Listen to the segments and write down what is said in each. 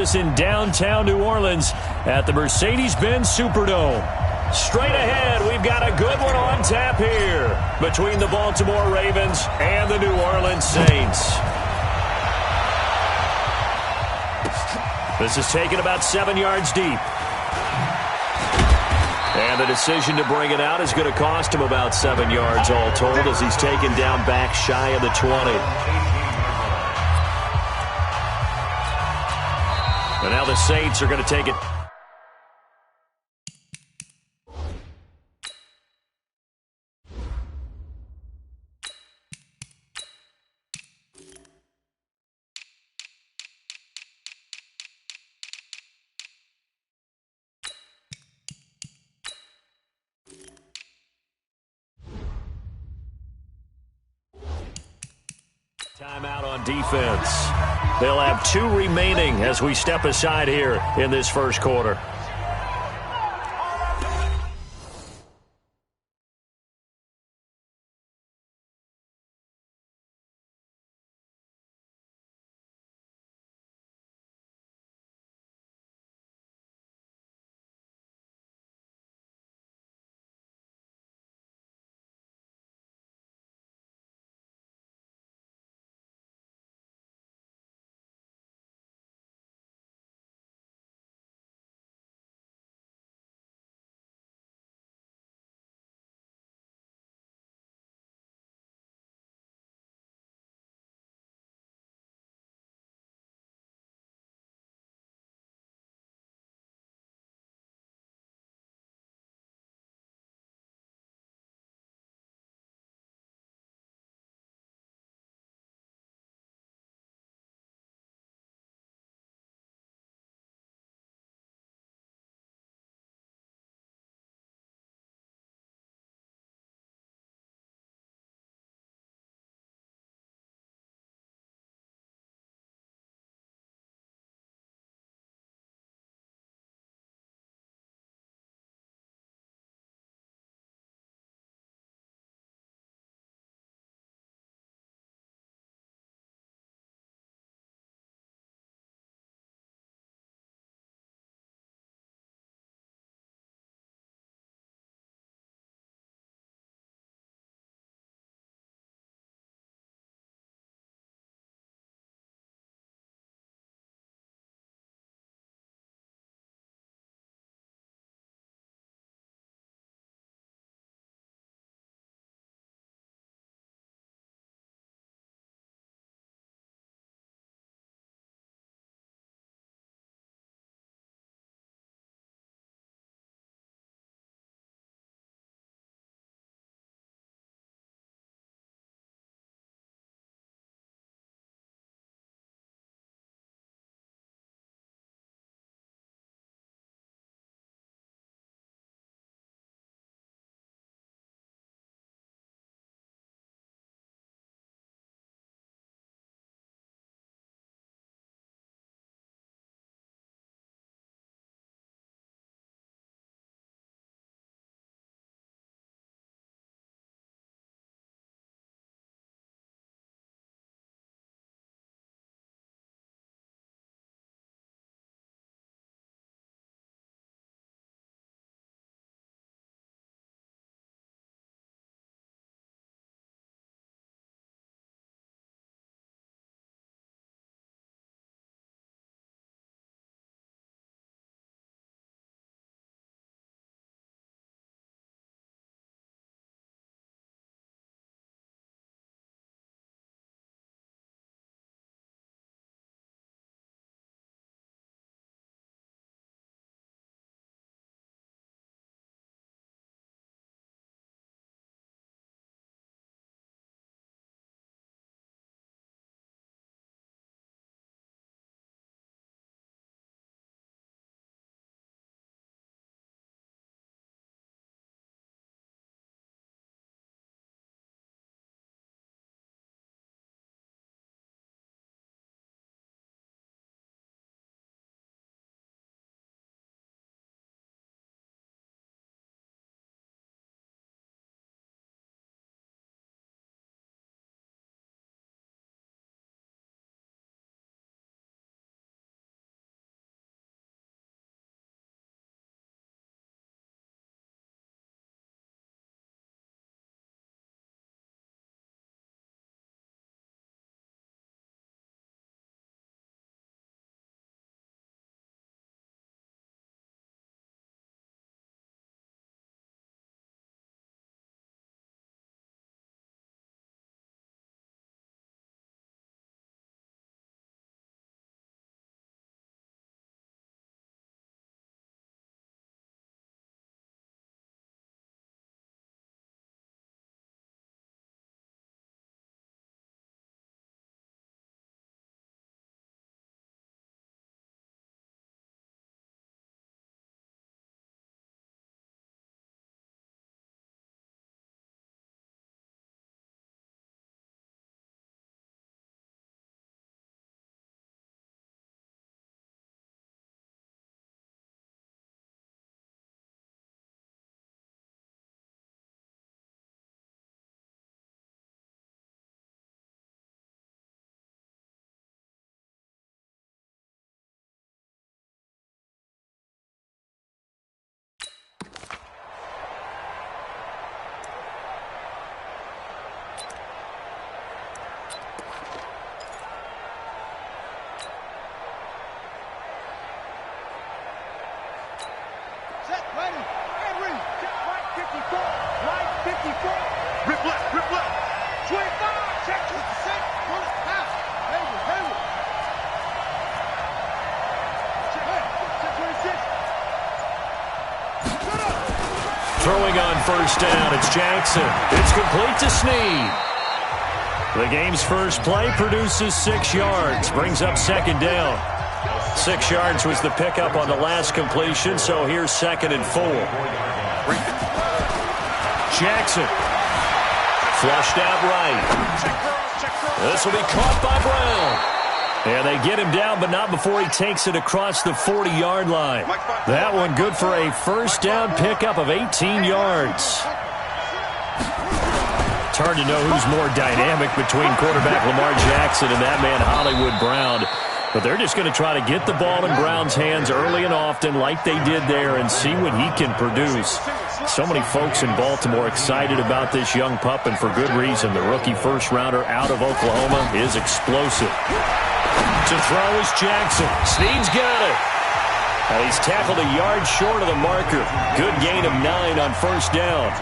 In downtown New Orleans at the Mercedes-Benz Superdome. Straight ahead, we've got a good one on tap here between the Baltimore Ravens and the New Orleans Saints. This is taken about 7 yards deep. And the decision to bring it out is going to cost him about 7 yards all told as he's taken down back shy of the 20. And now the Saints are going to take it. Timeout on defense. They'll have 2 remaining as we step aside here in this first quarter. Rip left, rip left. 25, check, 6, first pass. Hayward. Check 26. Throwing on first down, it's Jackson. It's complete to Snead. The game's first play produces 6 yards, brings up second down. 6 yards was the pickup on the last completion, so here's 2nd and 4. Jackson. Flushed out right. This will be caught by Brown. And they get him down, but not before he takes it across the 40-yard line. That one good for a first down pickup of 18 yards. It's hard to know who's more dynamic between quarterback Lamar Jackson and that man Hollywood Brown. But they're just going to try to get the ball in Brown's hands early and often like they did there and see what he can produce. So many folks in Baltimore excited about this young pup, and for good reason. The rookie first-rounder out of Oklahoma is explosive. To throw is Jackson. Snead's got it. And he's tackled a yard short of the marker. Good gain of 9 on first down.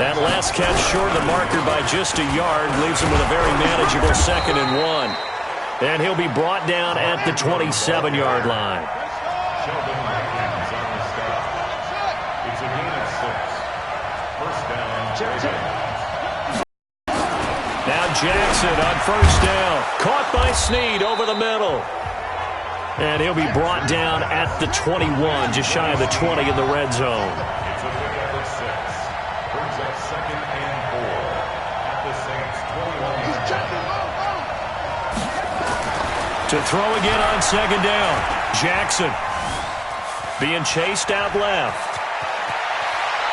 That last catch short of the marker by just a yard leaves him with a very manageable 2nd and 1. And he'll be brought down at the 27-yard line. Now Jackson on first down. Caught by Snead over the middle. And he'll be brought down at the 21, just shy of the 20 in the red zone. To throw again on second down. Jackson being chased out left.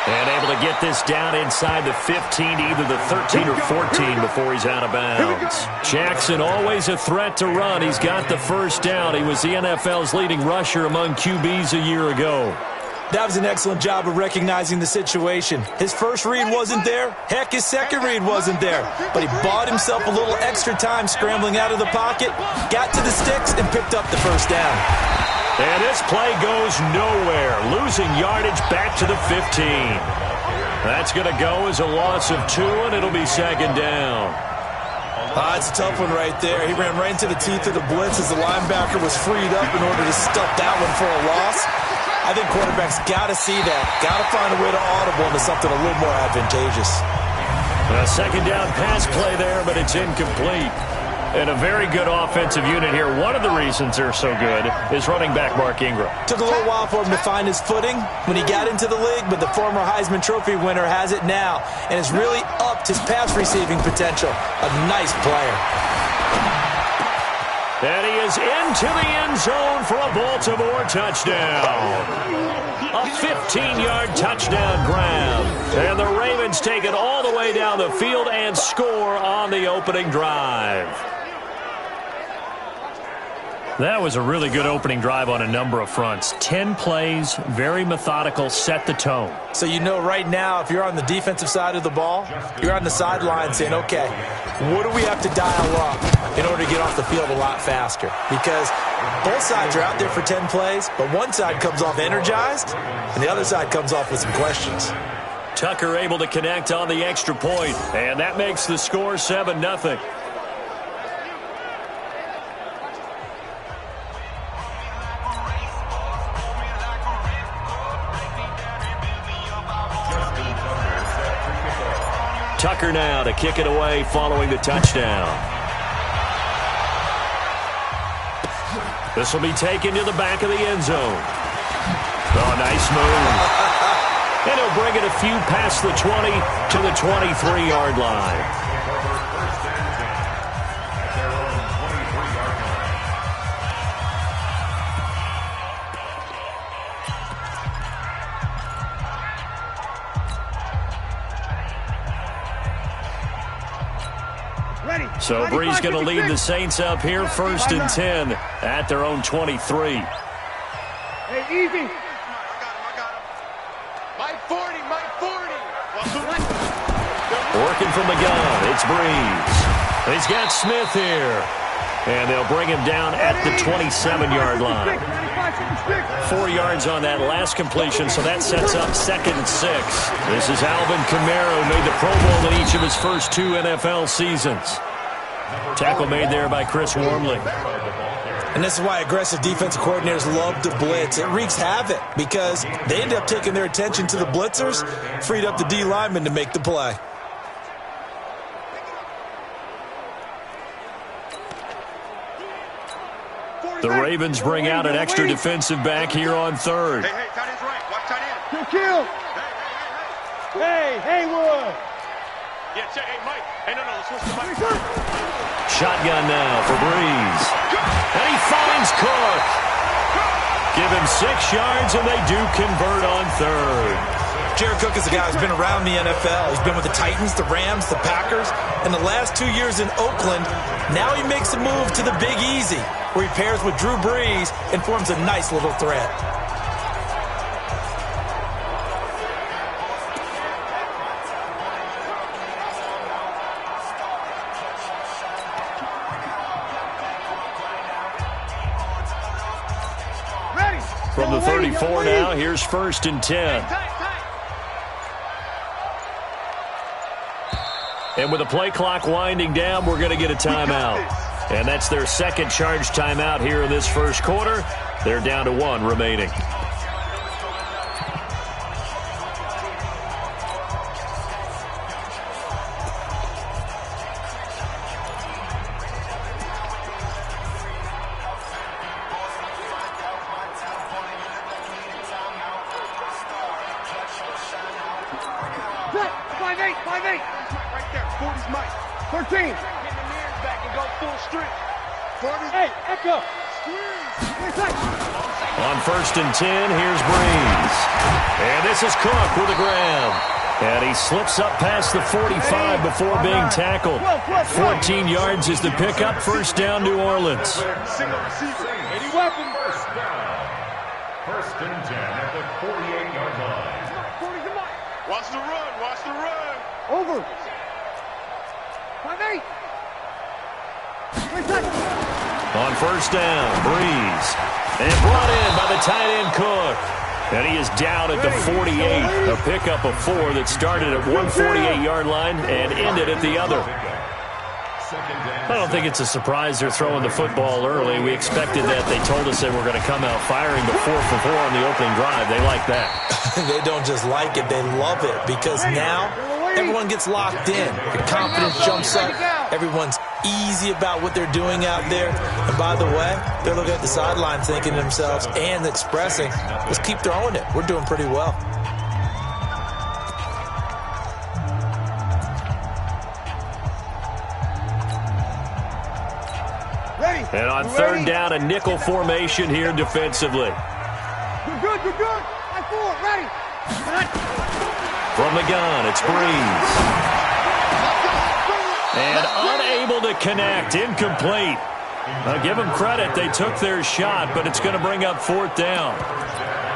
And able to get this down inside the 15, either the 13 or 14 before he's out of bounds. Jackson always a threat to run. He's got the first down. He was the NFL's leading rusher among QBs a year ago. That was an excellent job of recognizing the situation. His first read wasn't there. Heck, his second read wasn't there. But he bought himself a little extra time scrambling out of the pocket, got to the sticks, and picked up the first down. And this play goes nowhere. Losing yardage back to the 15. That's going to go as a loss of 2, and it'll be second down. It's a tough one right there. He ran right into the teeth of the blitz as the linebacker was freed up in order to stuff that one for a loss. I think quarterbacks got to see that. Got to find a way to audible into something a little more advantageous. A second down pass play there, but it's incomplete. And a very good offensive unit here. One of the reasons they're so good is running back Mark Ingram. Took a little while for him to find his footing when he got into the league, but the former Heisman Trophy winner has it now and has really upped his pass receiving potential. A nice player. And he is into the end zone for a Baltimore touchdown. A 15-yard touchdown grab. And the Ravens take it all the way down the field and score on the opening drive. That was a really good opening drive on a number of fronts. 10 plays, very methodical, set the tone. So you know right now, if you're on the defensive side of the ball, you're on the sideline saying, okay, what do we have to dial up in order to get off the field a lot faster? Because both sides are out there for 10 plays, but one side comes off energized, and the other side comes off with some questions. Tucker able to connect on the extra point, and that makes the score 7-0. Tucker now to kick it away following the touchdown. This will be taken to the back of the end zone. Oh, nice move. And he'll bring it a few past the 20 to the 23-yard line. So Bree's going to lead the Saints up here, 1st and 10 at their own 23. Hey, easy. My 40, my 40. Working from the gun, it's Breeze. He's got Smith here. And they'll bring him down at the 27-yard line. 4 yards on that last completion, so that sets up 2nd and 6. This is Alvin Kamara, who made the Pro Bowl in each of his first 2 NFL seasons. Tackle made there by Chris Wormley. And this is why aggressive defensive coordinators love to blitz. It wreaks havoc because they end up taking their attention to the blitzers, freed up the D lineman to make the play. The Ravens bring out an extra defensive back here on 3rd. Hey, tight end's right. Watch tight end. Kill. Hey. Hey, Haywood. Yeah, check. Hey, Mike. Hey, no, let's switch to Mike. Shotgun now for Breeze. And he finds Cook. Give him 6 yards, and they do convert on 3rd. Jared Cook is a guy who's been around the NFL. He's been with the Titans, the Rams, the Packers, and the last 2 years in Oakland. Now he makes a move to the Big Easy, where he pairs with Drew Brees and forms a nice little threat. From the 34 now, here's 1st and 10. And with the play clock winding down, we're going to get a timeout. And that's their 2nd charge timeout here in this first quarter. They're down to 1 remaining. Right there. 40's Mike. 13. Get the mirrors back and go full strength. 40. Hey, Echo. On 1st and 10, here's Breeze. And this is Cook with the ground. And he slips up past the 45 before being tackled. 14 yards is the pickup. 1st down, New Orleans. Single receiver. Any weapon. 1st and 10 at the 48-yard line. Watch the run. Watch the run. Over. 5-8. On 1st down, Breeze. And brought in by the tight end Cook. And he is down at the 48. A pickup of 4 that started at 148-yard line and ended at the other. I don't think it's a surprise they're throwing the football early. We expected that. They told us they were going to come out firing, but 4 for 4 on the opening drive. They like that. They don't just like it, they love it, because now everyone gets locked in. The confidence jumps up. Everyone's easy about what they're doing out there. And by the way, they're looking at the sideline thinking to themselves and expressing, let's keep throwing it. We're doing pretty well. And on 3rd down, a nickel formation here defensively. You're good. 5-4. Ready. From the gun, it's Breeze. And unable to connect, incomplete. Now give them credit, they took their shot, but it's going to bring up 4th down.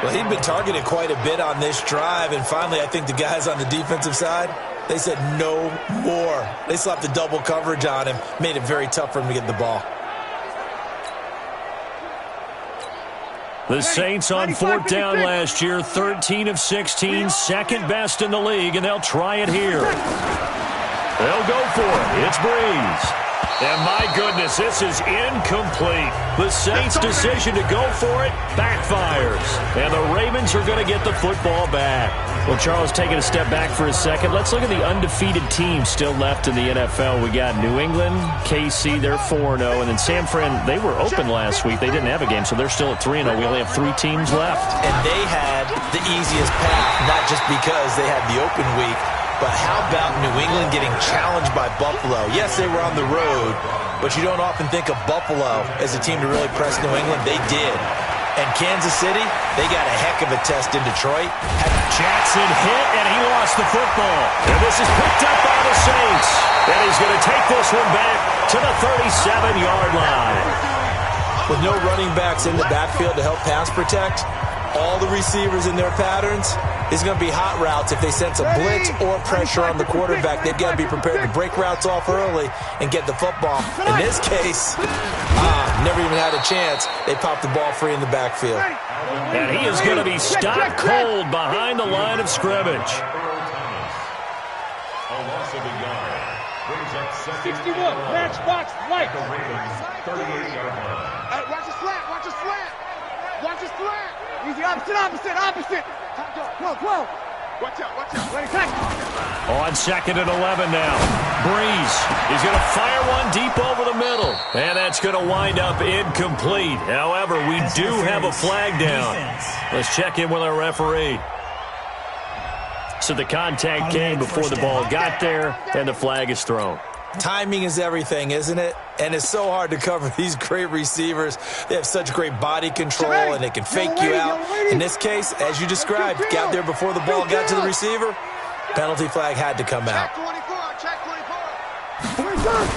Well, he'd been targeted quite a bit on this drive, and finally I think the guys on the defensive side, they said no more. They slapped the double coverage on him, made it very tough for him to get the ball. The Saints on 4th down last year, 13 of 16, 2nd best in the league, and they'll try it here. They'll go for it. It's Breeze. And my goodness, this is incomplete. The Saints' decision to go for it backfires. And the Ravens are going to get the football back. Well, Charles, taking a step back for a second, let's look at the undefeated teams still left in the NFL. We got New England, KC, they're 4-0. And then San Fran, they were open last week. They didn't have a game, so they're still at 3-0. We only have 3 teams left. And they had the easiest path, not just because they had the open week, but how about New England getting challenged by Buffalo? Yes, they were on the road, but you don't often think of Buffalo as a team to really press New England. They did. And Kansas City, they got a heck of a test in Detroit. Jackson hit, and he lost the football. And this is picked up by the Saints. And he's going to take this one back to the 37-yard line. With no running backs in the backfield to help pass protect, all the receivers in their patterns, is going to be hot routes. If they sense a blitz or pressure on the quarterback, they've got to be prepared to break routes off early and get the football. In this case, never even had a chance. They popped the ball free in the backfield. And he is going to be stopped cold behind the line of scrimmage. A loss of a yard. Brings up 61, matchbox, light. the Ravens 38-yard line. Hey, watch his slant. Watch his slant. Watch his slant. Easy, opposite. 12. Watch out. Ready, tackle. On 2nd and 11 now. Breeze is going to fire one deep over the middle. And that's going to wind up incomplete. However, we do have a flag down. Let's check in with our referee. So the contact came before the ball got there, and the flag is thrown. Timing is everything, isn't it? And it's so hard to cover these great receivers. They have such great body control, and they can fake you out. In this case, as you described, got there before the ball got to the receiver. Penalty flag had to come out. Check 24.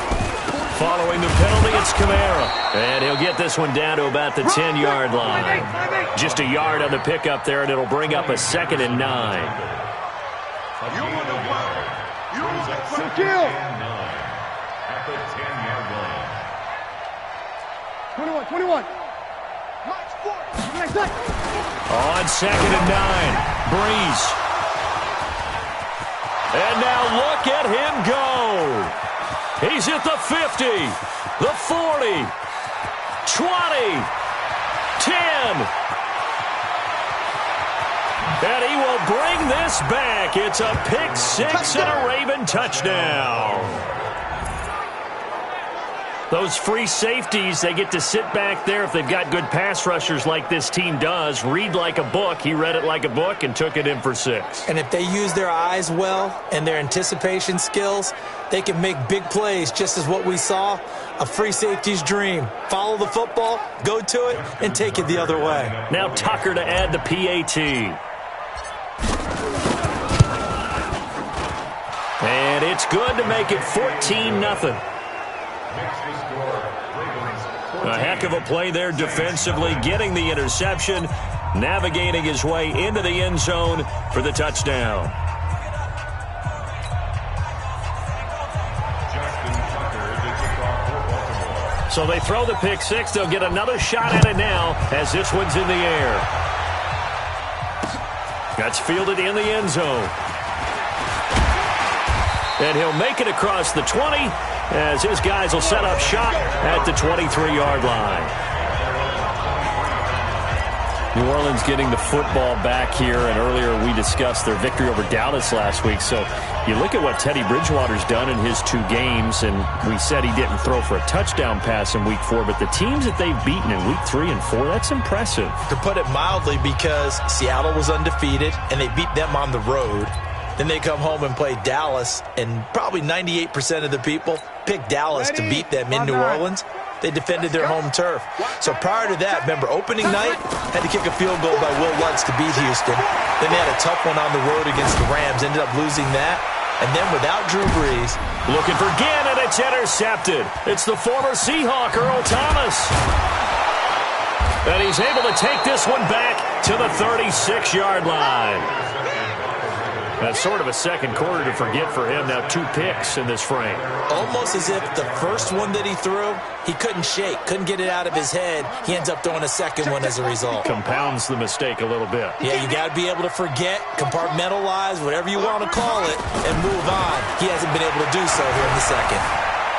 Following the penalty, it's Kamara. And he'll get this one down to about the 10-yard line. Just a yard on the pickup there, and it'll bring up a 2nd and 9. You want the foul. You want the foul. Kill. At the 10-yard line. 21. Match 40. Next touch. On 2nd and 9, Breeze. And now look at him go. He's at the 50, the 40, 20, 10. And he will bring this back. It's a pick six and a Raven touchdown. Those free safeties, they get to sit back there if they've got good pass rushers like this team does. Read like a book. He read it like a book and took it in for 6. And if they use their eyes well and their anticipation skills, they can make big plays, just as what we saw, a free safety's dream. Follow the football, go to it, and take it the other way. Now Tucker to add the PAT. And it's good to make it 14-0. A heck of a play there defensively, getting the interception, navigating his way into the end zone for the touchdown. So they throw the pick six. They'll get another shot at it now as this one's in the air. That's fielded in the end zone. And he'll make it across the 20 as his guys will set up shop at the 23-yard line. New Orleans getting the football back here, and earlier we discussed their victory over Dallas last week. So you look at what Teddy Bridgewater's done in his 2 games, and we said he didn't throw for a touchdown pass in Week 4, but the teams that they've beaten in Week 3 and 4, that's impressive. To put it mildly, because Seattle was undefeated, and they beat them on the road. Then they come home and play Dallas, and probably 98% of the people picked Dallas to beat them in New Orleans. They defended their home turf. So prior to that, remember, opening night, had to kick a field goal by Will Lutz to beat Houston. Then they had a tough one on the road against the Rams, ended up losing that. And then without Drew Brees. Looking for Gannon, it's intercepted. It's the former Seahawk, Earl Thomas. And he's able to take this one back to the 36-yard line. That's sort of a second quarter to forget for him. Now 2 picks in this frame. Almost as if the first one that he threw, he couldn't shake, couldn't get it out of his head. He ends up throwing a second one as a result. Compounds the mistake a little bit. Yeah, you got to be able to forget, compartmentalize, whatever you want to call it, and move on. He hasn't been able to do so here in the second.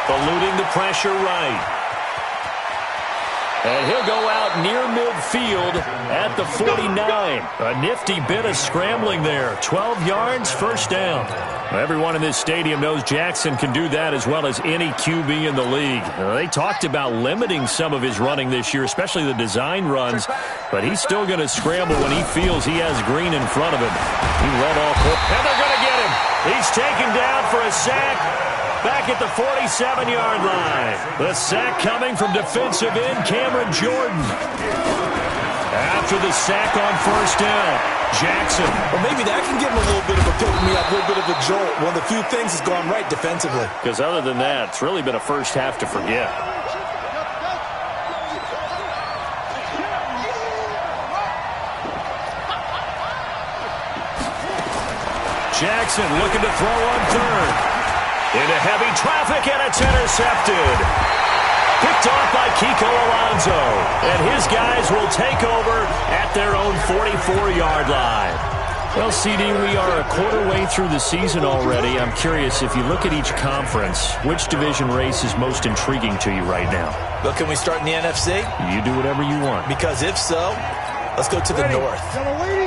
Eluding the pressure right. And he'll go out near midfield at the 49. A nifty bit of scrambling there. 12 yards, first down. Everyone in this stadium knows Jackson can do that as well as any QB in the league. They talked about limiting some of his running this year, especially the design runs, but he's still going to scramble when he feels he has green in front of him. He led all court, and they're going to get him. He's taken down for a sack. Back at the 47-yard line. The sack coming from defensive end Cameron Jordan. After the sack on first down, Jackson. Well, maybe that can give him a little bit of a pick-me-up, a little bit of a jolt. One of the few things that's gone right defensively. Because other than that, it's really been a first half to forget. Jackson looking to throw on third. Into heavy traffic, and it's intercepted. Picked off by Kiko Alonso. And his guys will take over at their own 44-yard line. Well, CD, we are a quarter way through the season already. I'm curious, if you look at each conference, which division race is most intriguing to you right now? Well, can we start in the NFC? You do whatever you want. Because if so, let's go to the North.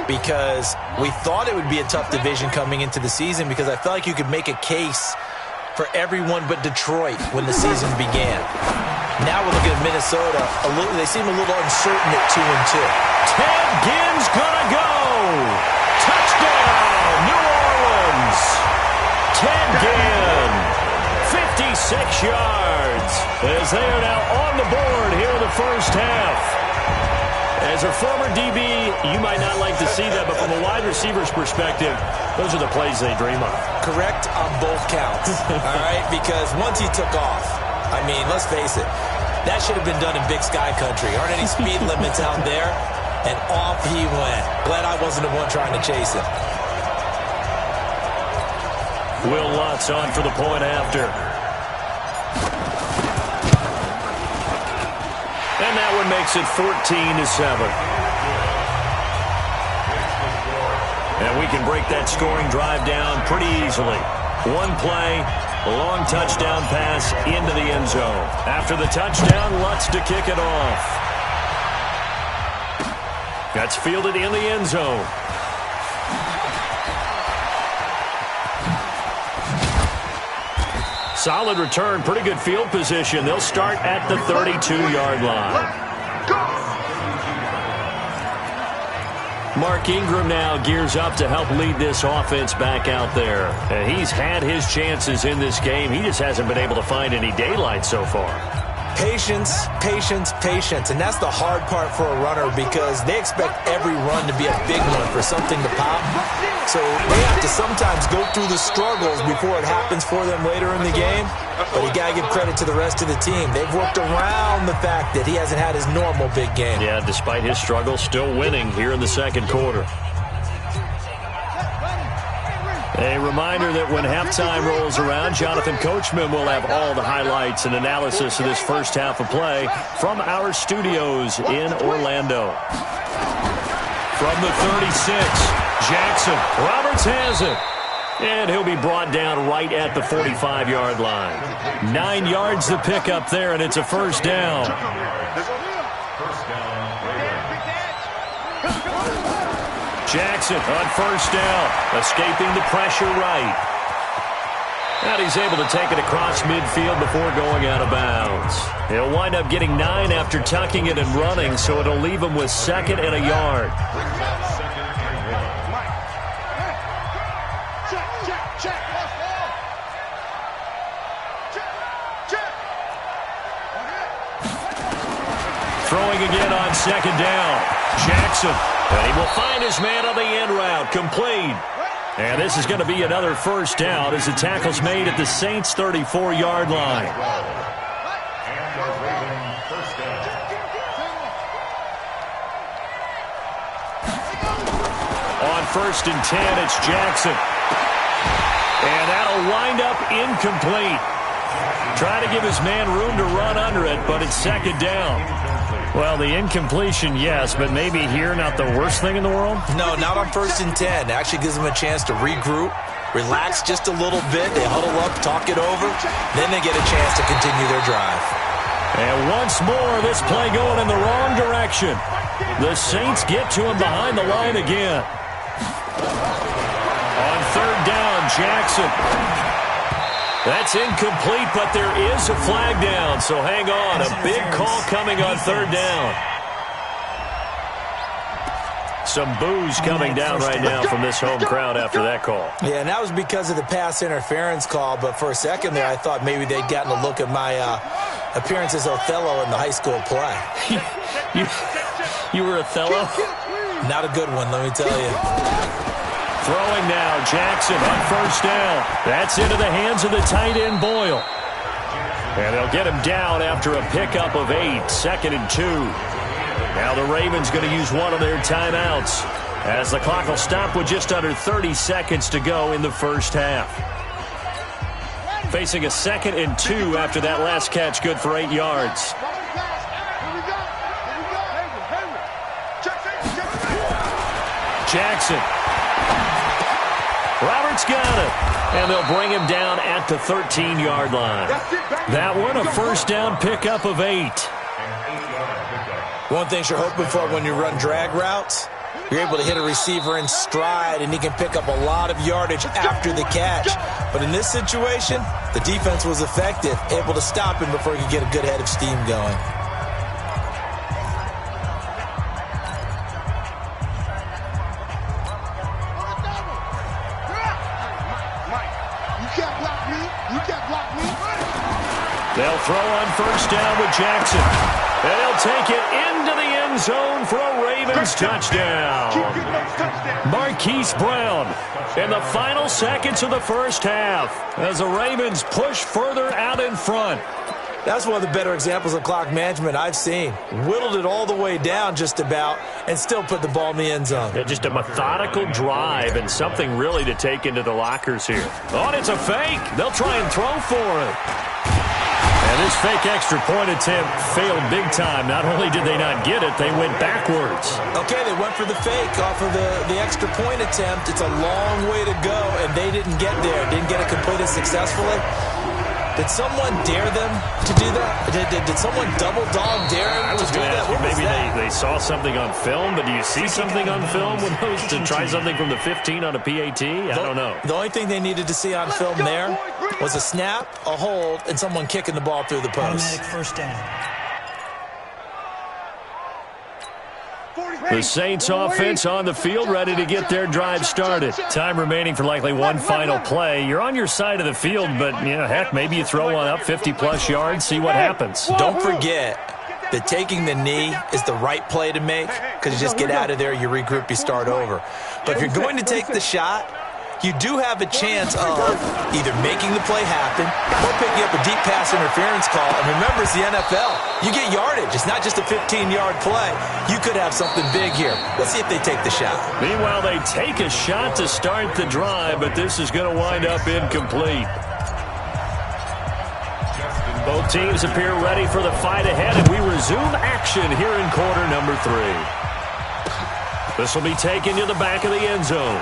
Because we thought it would be a tough division coming into the season because I felt like you could make a case for everyone but Detroit when the season began. Now we're looking at Minnesota. They seem a little uncertain at 2-2. Ted Ginn's gonna go. Touchdown, New Orleans. Ted Ginn, 56 yards, as they are now on the board here in the first half. As a former DB, you might not like to see that, but from a wide receiver's perspective, those are the plays they dream of. Correct on both counts, all right? Because once he took off, I mean, let's face it, that should have been done in Big Sky Country. Aren't any speed limits out there? And off he went. Glad I wasn't the one trying to chase him. Will Lutz on for the point after. And that one makes it 14-7. And we can break that scoring drive down pretty easily. One play, a long touchdown pass into the end zone. After the touchdown, Lutz to kick it off. That's fielded in the end zone. Solid return, pretty good field position. They'll start at the 32-yard line. Mark Ingram now gears up to help lead this offense back out there. And he's had his chances in this game. He just hasn't been able to find any daylight so far. Patience, patience, patience. And that's the hard part for a runner because they expect every run to be a big one for something to pop. So they have to sometimes go through the struggles before it happens for them later in the game. But you got to give credit to the rest of the team. They've worked around the fact that he hasn't had his normal big game. Yeah, despite his struggles, still winning here in the second quarter. A reminder that when halftime rolls around, Jonathan Coachman will have all the highlights and analysis of this first half of play from our studios in Orlando. From the 36, Jackson. Roberts has it. And he'll be brought down right at the 45-yard line. 9 yards to pick up there, and it's a first down. Jackson on first down, escaping the pressure right. And he's able to take it across midfield before going out of bounds. He'll wind up getting 9 after tucking it and running, so it'll leave him with second and a yard. Throwing again on second down. Jackson. And he will find his man on the end route. Complete. And this is going to be another first down as the tackle's made at the Saints' 34-yard line. On first and 10, it's Jackson. And that'll wind up incomplete. Try to give his man room to run under it, but it's second down. Well, the incompletion, yes, but maybe here not the worst thing in the world? No, not on first and 10. It actually gives them a chance to regroup, relax just a little bit. They huddle up, talk it over. Then they get a chance to continue their drive. And once more, this play going in the wrong direction. The Saints get to him behind the line again. On third down, Jackson. That's incomplete, but there is a flag down, so hang on. A big call coming on third down. Some boos coming down right now from this home crowd after that call. Yeah, and that was because of the pass interference call, but for a second there I thought maybe they'd gotten a look at my appearance as Othello in the high school play. You were Othello? Not a good one, let me tell you. Throwing now, Jackson on first down. That's into the hands of the tight end, Boyle. And they'll get him down after a pickup of 8, second and 2. Now the Ravens going to use one of their timeouts as the clock will stop with just under 30 seconds to go in the first half. Facing a 2nd and 2 after that last catch, good for 8 yards. Jackson. Roberts got it. And they'll bring him down at the 13-yard line. That one, a first down pickup of 8. One thing you're hoping for when you run drag routes, you're able to hit a receiver in stride, and he can pick up a lot of yardage after the catch. But in this situation, the defense was effective, able to stop him before he could get a good head of steam going. They'll throw on first down with Jackson. And he'll take it into the end zone for a Ravens touchdown. Marquise Brown in the final seconds of the first half as the Ravens push further out in front. That's one of the better examples of clock management I've seen. Whittled it all the way down just about and still put the ball in the end zone. Yeah, just a methodical drive and something really to take into the lockers here. Oh, and it's a fake. They'll try and throw for it. And this fake extra point attempt failed big time. Not only did they not get it, they went backwards. Okay, they went for the fake off of the extra point attempt. It's a long way to go, and they didn't get there. Didn't get it completed successfully. Did someone dare them to do that? Did someone double dog dare them to do that? Maybe they saw something on film, but do you see something on film with those to try something from the 15 on a PAT? I don't know. The only thing they needed to see on film there was a snap, a hold, and someone kicking the ball through the post. Automatic first down. The Saints offense on the field, ready to get their drive started. Time remaining for likely one final play. You're on your side of the field, but, heck, maybe you throw one up 50-plus yards, see what happens. Don't forget that taking the knee is the right play to make because you just get out of there, you regroup, you start over. But if you're going to take the shot, you do have a chance of either making the play happen or picking up a deep pass interference call. And remember, it's the NFL. You get yardage. It's not just a 15-yard play. You could have something big here. Let's see if they take the shot. Meanwhile, they take a shot to start the drive, but this is going to wind up incomplete. Both teams appear ready for the fight ahead, and we resume action here in quarter number 3. This will be taken to the back of the end zone.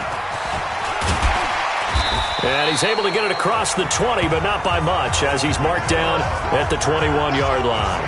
And he's able to get it across the 20, but not by much, as he's marked down at the 21-yard line.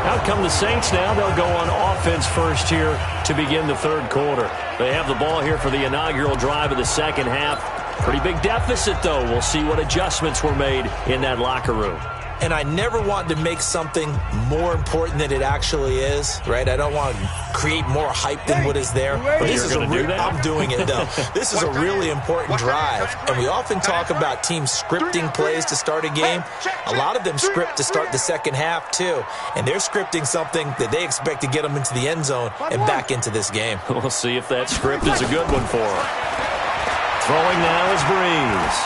Out come the Saints now. They'll go on offense first here to begin the third quarter. They have the ball here for the inaugural drive of the second half. Pretty big deficit, though. We'll see what adjustments were made in that locker room. And I never want to make something more important than it actually is, right? I don't want to create more hype than what is there. But this is I'm doing it, though. This is a really important drive. And we often talk about teams scripting plays to start a game. A lot of them script to start the second half, too. And they're scripting something that they expect to get them into the end zone and back into this game. We'll see if that script is a good one for them. Throwing now is Breeze.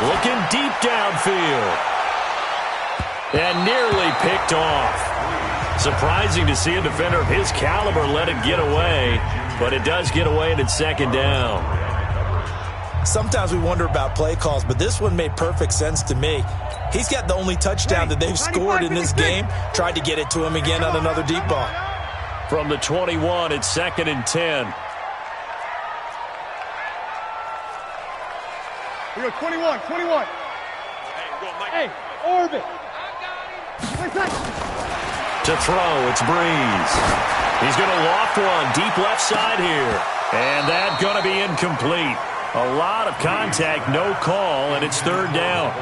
Looking deep downfield. And nearly picked off. Surprising to see a defender of his caliber let it get away, but it does get away and it's second down. Sometimes we wonder about play calls, but this one made perfect sense to me. He's got the only touchdown that they've scored in this game. Tried to get it to him again on another deep ball. From the 21, it's 2nd and 10. We go 21. Hey, orbit. To throw, it's Breeze. He's going to loft one deep left side here. And that's going to be incomplete. A lot of contact, no call, and it's third down.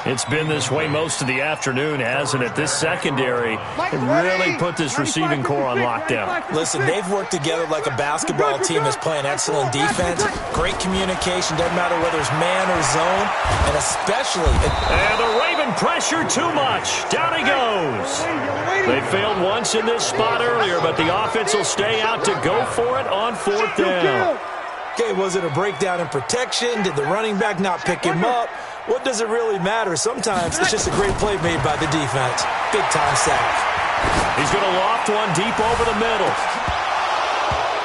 It's been this way most of the afternoon, hasn't it? This secondary really put this receiving core on lockdown. Listen, they've worked together like a basketball team that's playing excellent defense. Great communication, doesn't matter whether it's man or zone, and especially... And the Raven pressure too much. Down he goes. They failed once in this spot earlier, but the offense will stay out to go for it on fourth down. Okay, was it a breakdown in protection? Did the running back not pick him up? what does it really matter? Sometimes it's just a great play made by the defense. Big-time sack. He's going to loft one deep over the middle.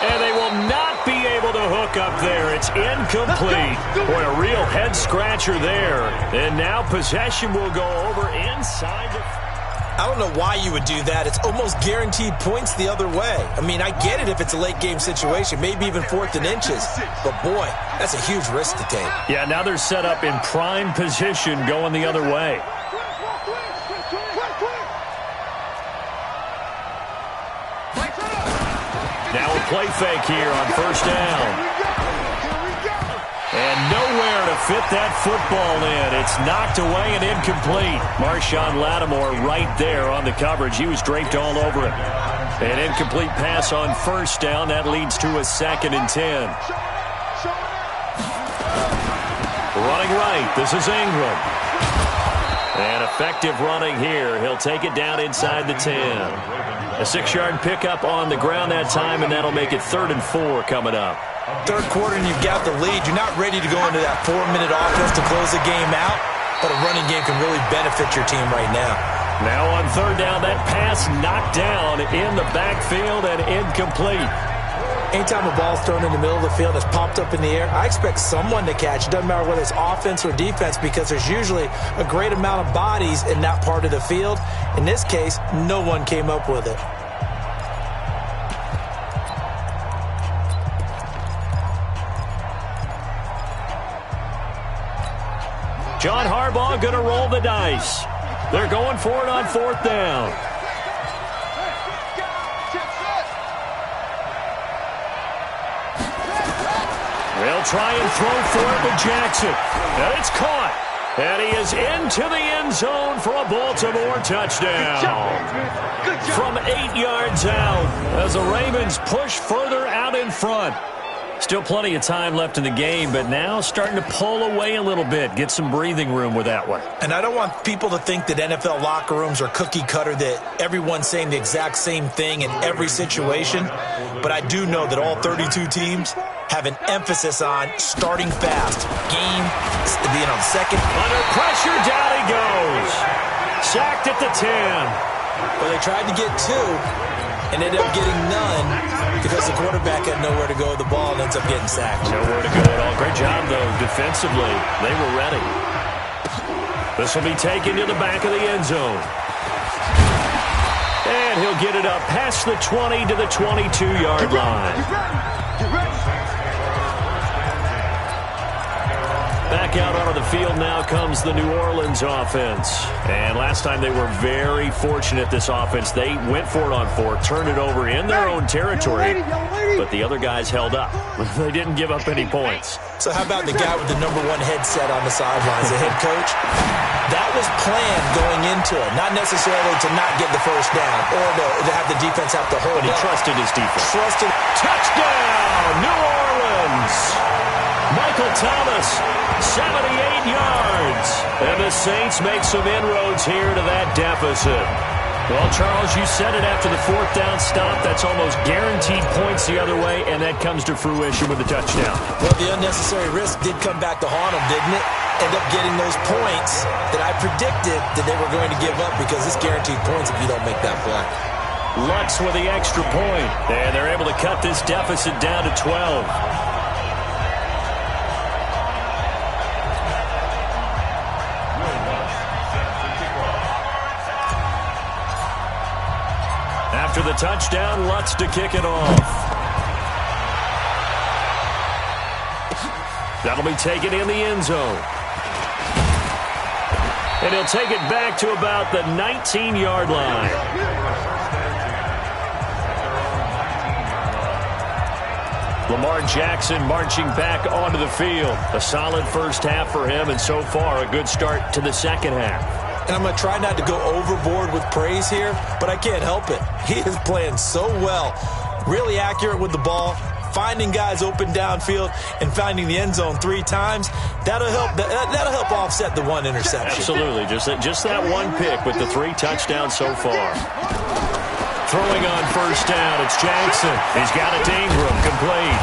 And they will not be able to hook up there. It's incomplete. Boy, a real head-scratcher there. And now possession will go over inside the... I don't know why you would do that. It's almost guaranteed points the other way. I mean, I get it if it's a late-game situation, maybe even 4th and inches. But, boy, that's a huge risk to take. Yeah, now they're set up in prime position going the other way. Now a play fake here on first down. And nowhere to fit that football in. It's knocked away and incomplete. Marshawn Lattimore right there on the coverage. He was draped all over it. An incomplete pass on first down. That leads to a 2nd and 10. Running right. This is Ingram. And effective running here. He'll take it down inside the 10. A 6-yard pickup on the ground that time, and that'll make it 3rd and 4 coming up. Third quarter and you've got the lead. You're not ready to go into that 4-minute offense to close the game out, but a running game can really benefit your team right now. Now on 3rd down, that pass knocked down in the backfield and incomplete. Anytime a ball's thrown in the middle of the field that's popped up in the air, I expect someone to catch. It doesn't matter whether it's offense or defense because there's usually a great amount of bodies in that part of the field. In this case, no one came up with it. John Harbaugh going to roll the dice. They're going for it on 4th down. They'll try and throw for it with Jackson. And it's caught. And he is into the end zone for a Baltimore touchdown. From 8 yards out as the Ravens push further out in front. Still plenty of time left in the game, but now starting to pull away a little bit, get some breathing room with that one. And I don't want people to think that NFL locker rooms are cookie cutter, that everyone's saying the exact same thing in every situation. But I do know that all 32 teams have an emphasis on starting fast. Game, being on second. Under pressure, down he goes. Sacked at the 10. Well, they tried to get 2 and ended up getting none because the quarterback had nowhere to go with the ball and ends up getting sacked. Nowhere to go at all. Great job, though, defensively. They were ready. This will be taken to the back of the end zone. And he'll get it up past the 20 to the 22-yard line. Back out onto the field now comes the New Orleans offense. And last time they were very fortunate, this offense. They went for it on 4, turned it over in their own territory, but the other guys held up. They didn't give up any points. So how about the guy with the #1 headset on the sidelines, the head coach? That was planned going into it, not necessarily to not get the first down or to have the defense have to hold But he up. trusted his defense. Trusted. Touchdown, New Orleans! Michael Thomas, 78 yards. And the Saints make some inroads here to that deficit. Well, Charles, you said it after the 4th down stop. That's almost guaranteed points the other way, and that comes to fruition with a touchdown. Well, the unnecessary risk did come back to haunt them, didn't it? End up getting those points that I predicted that they were going to give up because it's guaranteed points if you don't make that play. Lutz with the extra point, and they're able to cut this deficit down to 12. After the touchdown, Lutz to kick it off. That'll be taken in the end zone. And he'll take it back to about the 19-yard line. Lamar Jackson marching back onto the field. A solid first half for him, and so far a good start to the second half. And I'm going to try not to go overboard with praise here, but I can't help it. He is playing so well. Really accurate with the ball, finding guys open downfield, and finding the end zone 3 times. That'll help offset the 1 interception. Absolutely. Just that 1 pick with the 3 touchdowns so far. Throwing on first down, it's Jackson. He's got it to Ingram, complete.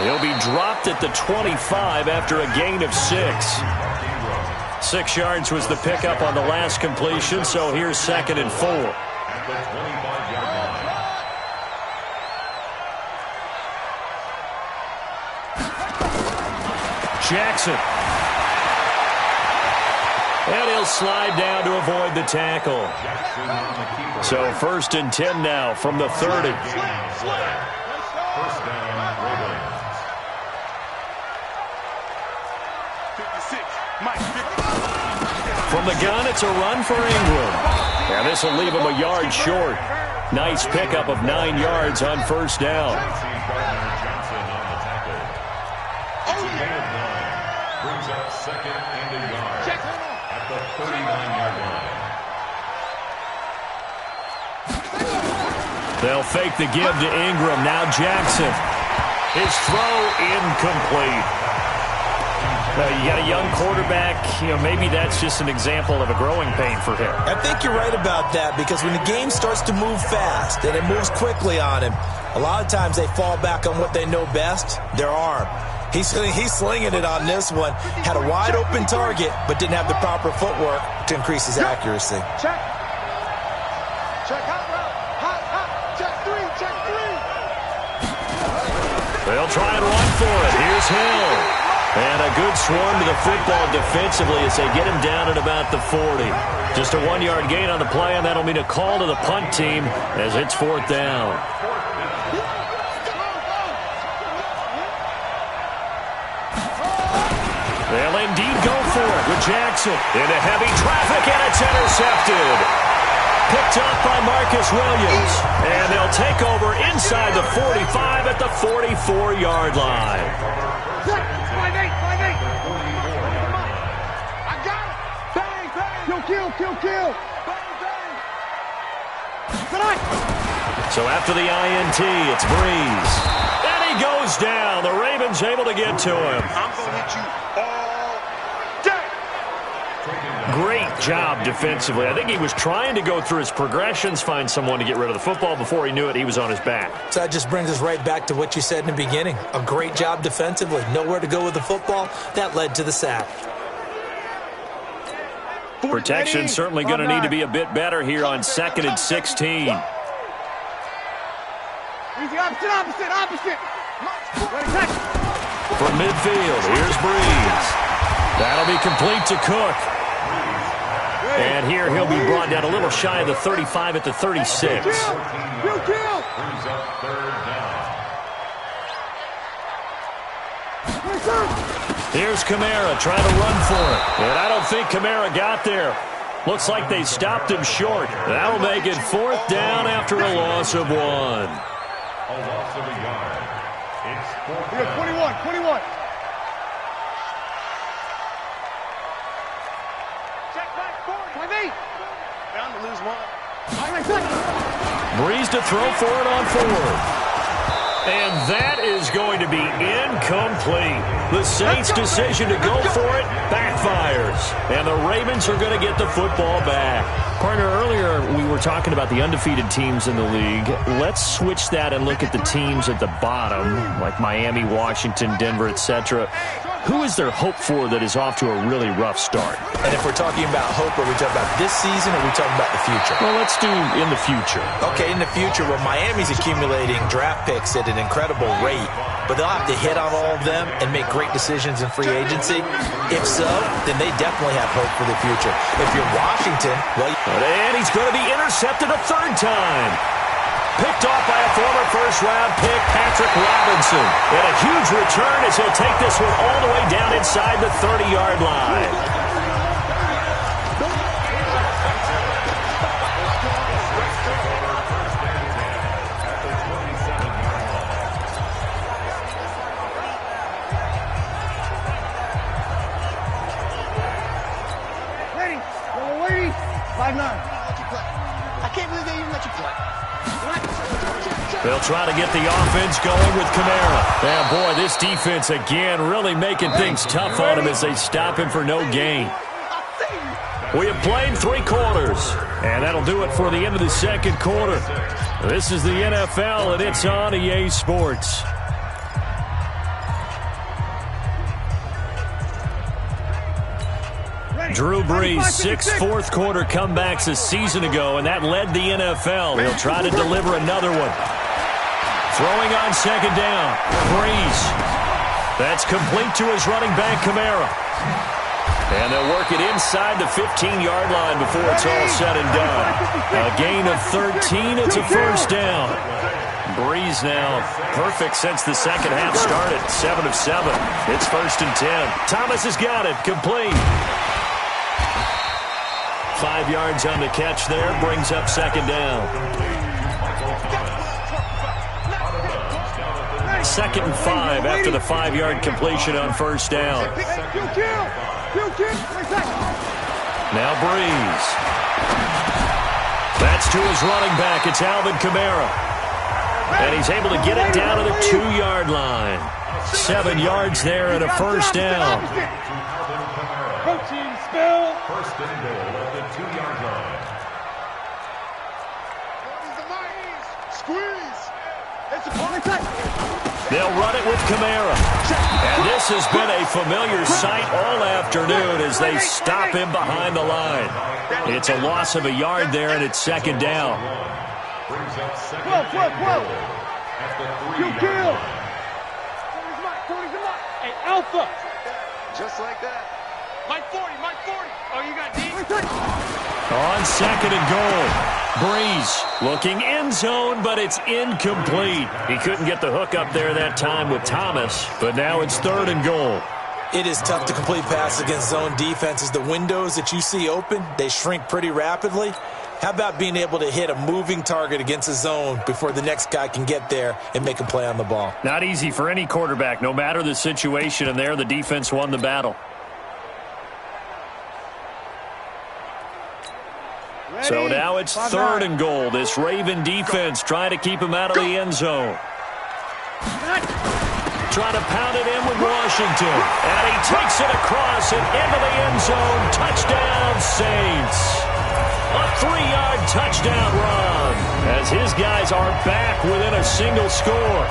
He'll be dropped at the 25 after a gain of 6. 6 yards was the pickup on the last completion, so here's 2nd and 4. At the 25-yard line. Jackson. And he'll slide down to avoid the tackle. So 1st and 10 now from the 30. First down, Ravens. 56. Mike, 50. From the gun, it's a run for Ingram. And this will leave him a yard short. Nice pickup of 9 yards on 1st down. Johnson on the tackle. It's a gain of 9. Brings up 2nd and a yard. At the 39-yard line. They'll fake the give to Ingram. Now Jackson. His throw incomplete. You got a young quarterback. Maybe that's just an example of a growing pain for him. I think you're right about that, because when the game starts to move fast and it moves quickly on him, a lot of times they fall back on what they know best, their arm. He's slinging it on this one. Had a wide open target, but didn't have the proper footwork to increase his accuracy. Check. Check hot route. Hot. Check 3. Check 3. They'll try and run for it. Here's Hill. And a good swarm to the football defensively as they get him down at about the 40. Just a 1-yard gain on the play, and that'll mean a call to the punt team as it's 4th down. They'll indeed go for it with Jackson. Into heavy traffic, and it's intercepted. Picked up by Marcus Williams. And they'll take over inside the 45 at the 44-yard line. 5-8. I got it. Bang. Kill. Bang. So after the INT, it's Breeze. And he goes down. The Ravens able to get to him. I'm going to hit you all day. Great job defensively. I think he was trying to go through his progressions, find someone to get rid of the football. Before he knew it, he was on his back. So that just brings us right back to what you said in the beginning. A great job defensively. Nowhere to go with the football. That led to the sack. Protection certainly going to need to be a bit better here on 2nd and 16. Easy, opposite. From midfield, here's Breeze. That'll be complete to Cook. And here he'll be brought down a little shy of the 35 at the 36. Brings up 3rd down. Here's Kamara trying to run for it. And I don't think Kamara got there. Looks like they stopped him short. That'll make it 4th down after a loss of 1. A loss of a yard. It's 4th down. 21. Check back, 5-8. Bound to lose 1. Breeze to throw for it on 4th. And that is going to be incomplete. The Saints' decision to go for it backfires. And the Ravens are going to get the football back. Partner, earlier we were talking about the undefeated teams in the league. Let's switch that and look at the teams at the bottom, like Miami, Washington, Denver, etc. Who is there hope for that is off to a really rough start? And if we're talking about hope, are we talking about this season or are we talking about the future? Well, let's do in the future. Okay, in the future, well, Miami's accumulating draft picks at an incredible rate, but they'll have to hit on all of them and make great decisions in free agency. If so, then they definitely have hope for the future. If you're Washington, well... And he's going to be intercepted a 3rd time. Picked off by a former first-round pick, Patrick Robinson. And a huge return as he'll take this one all the way down inside the 30-yard line. Ready. 5-9. I can't believe they even let you play. They'll try to get the offense going with Kamara. And boy, this defense again really making things tough on him as they stop him for no gain. We have played 3 quarters, and that'll do it for the end of the 2nd quarter. This is the NFL, and it's on EA Sports. Drew Brees, 6 fourth-quarter comebacks a season ago, and that led the NFL. He'll try to deliver another one. Throwing on second down. Brees. That's complete to his running back, Kamara. And they'll work it inside the 15-yard line before it's all said and done. A gain of 13. It's a first down. Brees now perfect since the second half started. 7 of 7. It's 1st and 10. Thomas has got it. Complete. 5 yards on the catch there. Brings up second down. 2nd and 5 after the 5-yard completion on first down. Now Brees. That's to his running back. It's Alvin Kamara. And he's able to get it down to the 2-yard line. 7 yards there and a first down. Protein spill. First and goal at the 2-yard line. Squeeze. It's a point attack. They'll run it with Kamara. And this has been a familiar sight all afternoon as they stop him behind the line. It's a loss of a yard there, and it's second down. Brings up second and goal at the 3-yard line. Hey, Alpha. Just like that. Mike 40. Oh, you got D? On second and goal. Brees looking end zone, but it's incomplete. He couldn't get the hook up there that time with Thomas, but now it's 3rd and goal. It is tough to complete passes against zone defenses. The windows that you see open, they shrink pretty rapidly. How about being able to hit a moving target against a zone before the next guy can get there and make a play on the ball? Not easy for any quarterback, no matter the situation, and there the defense won the battle. So now it's 3rd and goal. This Raven defense trying to keep him out of the end zone. Trying to pound it in with Washington. And he takes it across and into the end zone. Touchdown, Saints. A 3-yard touchdown run as his guys are back within a single score.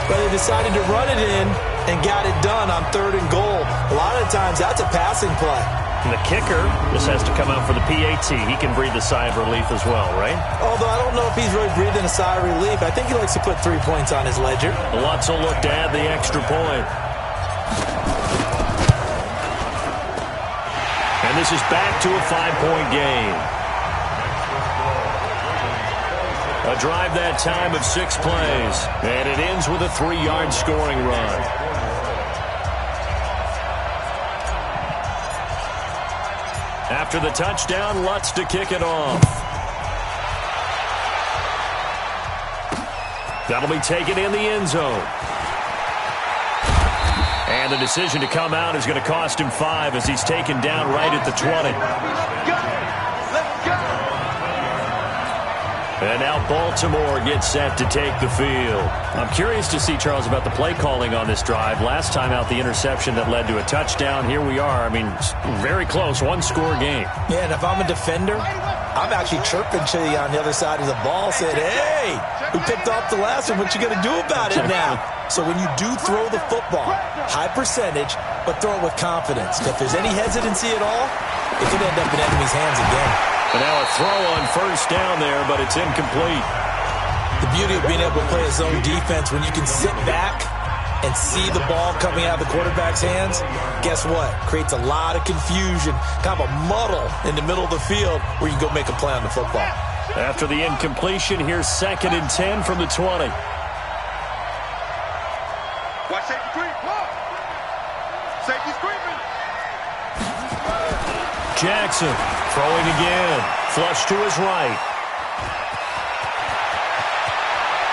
But they decided to run it in and got it done on 3rd and goal. A lot of the times that's a passing play. And the kicker, this has to come out for the PAT. He can breathe a sigh of relief as well, right? Although I don't know if he's really breathing a sigh of relief. I think he likes to put 3 points on his ledger. Lots of look to add the extra point. And this is back to a 5-point game. A drive that time of 6 plays. And it ends with a 3-yard scoring run. After the touchdown, Lutz to kick it off. That'll be taken in the end zone. And the decision to come out is going to cost him 5 as he's taken down right at the 20. And now Baltimore gets set to take the field. I'm curious to see, Charles, about the play calling on this drive. Last time out, the interception that led to a touchdown. Here we are. I mean, very close, 1-score game. Yeah, and if I'm a defender, I'm actually chirping to you on the other side of the ball, saying, hey, we picked off the last one. What you going to do about it now? So when you do throw the football, high percentage, but throw it with confidence. If there's any hesitancy at all, it could end up in enemy's hands again. And now a throw on first down there, but it's incomplete. The beauty of being able to play a zone defense, when you can sit back and see the ball coming out of the quarterback's hands, guess what? Creates a lot of confusion, kind of a muddle in the middle of the field where you can go make a play on the football. After the incompletion, here's 2nd and 10 from the 20. Watch safety creep. Safety's creeping. Jackson throwing again. Flush to his right.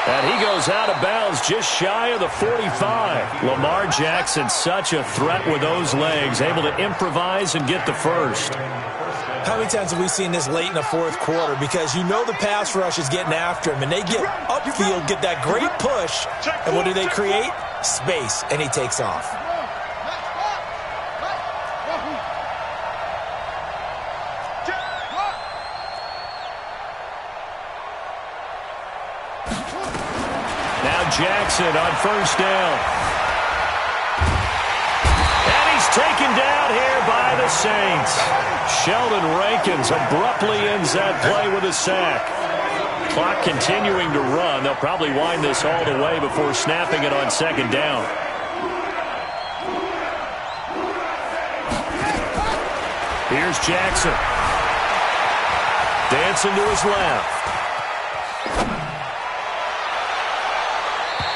And he goes out of bounds just shy of the 45. Lamar Jackson, such a threat with those legs, able to improvise and get the first. How many times have we seen this late in the 4th quarter? Because you know the pass rush is getting after him, and they get upfield, get that great push, and what do they create? Space, and he takes off. Now Jackson on first down. And he's taken down here by the Saints. Sheldon Rankins abruptly ends that play with a sack. Clock continuing to run. They'll probably wind this all the way before snapping it on second down. Here's Jackson. Dancing to his left.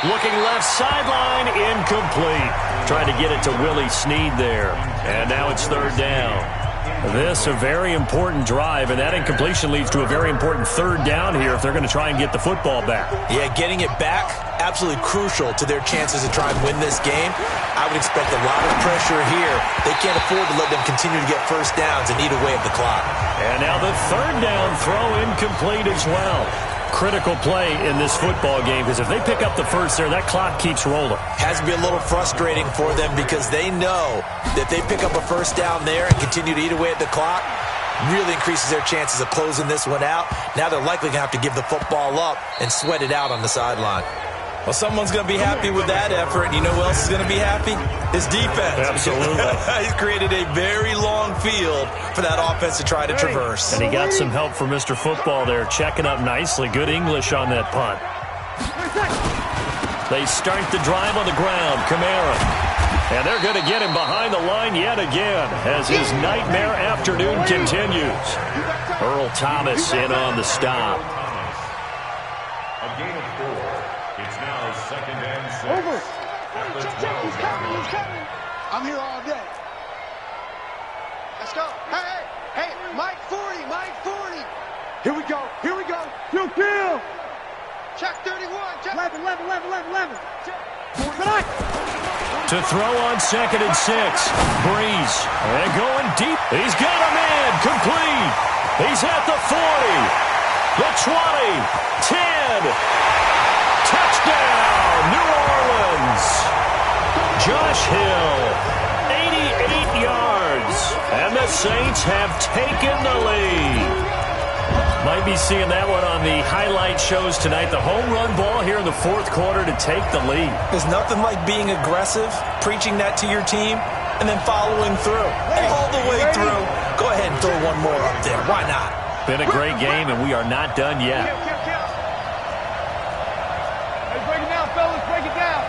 Looking left sideline, incomplete. Trying to get it to Willie Snead there. And now it's third down. This a very important drive, and that incompletion leads to a very important third down here if they're going to try and get the football back. Yeah, getting it back, absolutely crucial to their chances to try and win this game. I would expect a lot of pressure here. They can't afford to let them continue to get first downs and eat away at the clock. And now the third down throw incomplete as well. Critical play in this football game because if they pick up the first there, that clock keeps rolling. Has to be a little frustrating for them because they know that they pick up a first down there and continue to eat away at the clock, really increases their chances of closing this one out. Now they're likely going to have to give the football up and sweat it out on the sideline. Well, someone's going to be happy with that effort. You know who else is going to be happy? His defense. Absolutely. He's created a very long field for that offense to try to traverse. And he got some help from Mr. Football there, checking up nicely. Good English on that punt. They start the drive on the ground. Kamara. And they're going to get him behind the line yet again as his nightmare afternoon continues. Earl Thomas in on the stop. A gain of 4. It's now second and 6. Over. At the 12-yard line. I'm here all day. Let's go. Hey, Mike 40, Mike 40. Here we go. Kill. Check 31. Check 11. To throw on second and 6. Breeze. And going deep. He's got a man. Complete. He's at the 40. The 20. 10. Touchdown, New Orleans. Josh Hill, 88 yards. And the Saints have taken the lead. Might be seeing that one on the highlight shows tonight. The home run ball here in the fourth quarter to take the lead. There's nothing like being aggressive, preaching that to your team, and then following through. All the way through. Go ahead and throw one more up there. Why not? Been a great game, and we are not done yet. Break it down, fellas. Break it down.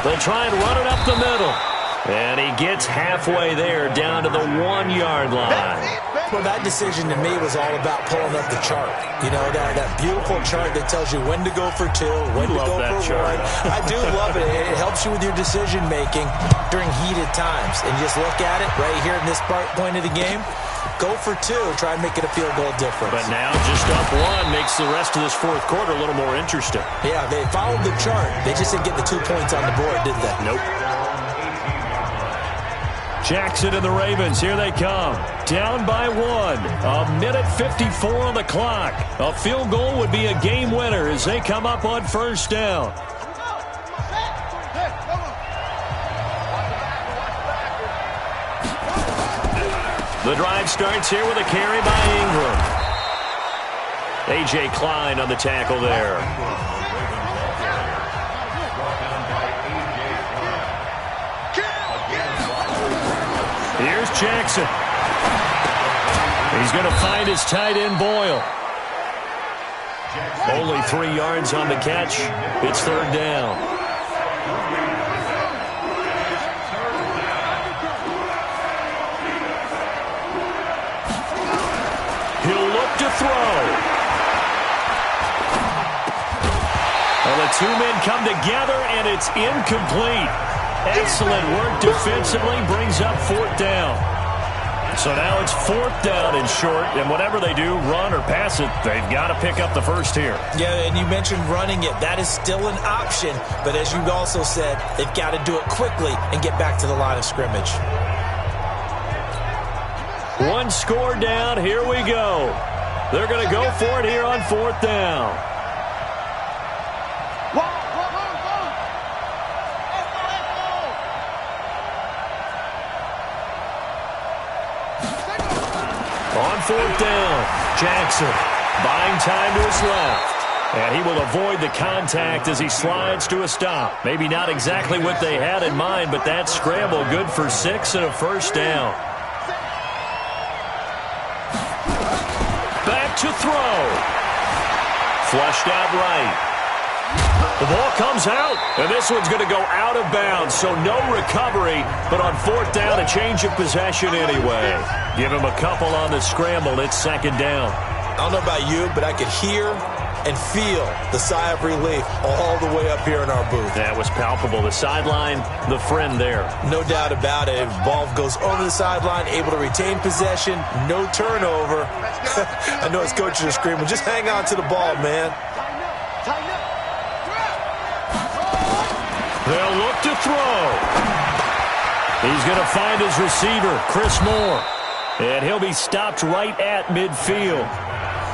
They'll try and run it up the middle. And he gets halfway there down to the 1-yard line. Well, that decision to me was all about pulling up the chart. You know, that beautiful chart that tells you when to go for 2, when to go for 1. I do love it. It helps you with your decision-making during heated times. And you just look at it right here in this point of the game. Go for 2. Try and make it a field goal difference. But now just up 1 makes the rest of this fourth quarter a little more interesting. Yeah, they followed the chart. They just didn't get the 2 points on the board, did they? Nope. Jackson and the Ravens, here they come. Down by 1. A minute 54 on the clock. A field goal would be a game winner as they come up on first down. The drive starts here with a carry by Ingram. A.J. Klein on the tackle there. Here's Jackson. He's going to find his tight end, Boyle. Only 3 yards on the catch. It's third down. He'll look to throw. Well, the 2 men come together, and it's incomplete. Excellent work defensively, brings up fourth down. So now it's fourth down and short, and whatever they do, run or pass it, they've got to pick up the first here. Yeah, and you mentioned running it. That is still an option, but as you also said, they've got to do it quickly and get back to the line of scrimmage. 1 score down, here we go. They're going to go for it here on fourth down. On fourth down, Jackson buying time to his left. And he will avoid the contact as he slides to a stop. Maybe not exactly what they had in mind, but that scramble good for 6 and a first down. Back to throw. Flushed out right. The ball comes out, and this one's going to go out of bounds, so no recovery, but on 4th down, a change of possession anyway. Give him a couple on the scramble. It's 2nd down. I don't know about you, but I could hear and feel the sigh of relief all the way up here in our booth. That was palpable. The sideline, the friend there. No doubt about it. Ball goes over the sideline, able to retain possession, no turnover. I know his coaches are screaming, just hang on to the ball, man. They'll look to throw. He's going to find his receiver, Chris Moore. And he'll be stopped right at midfield.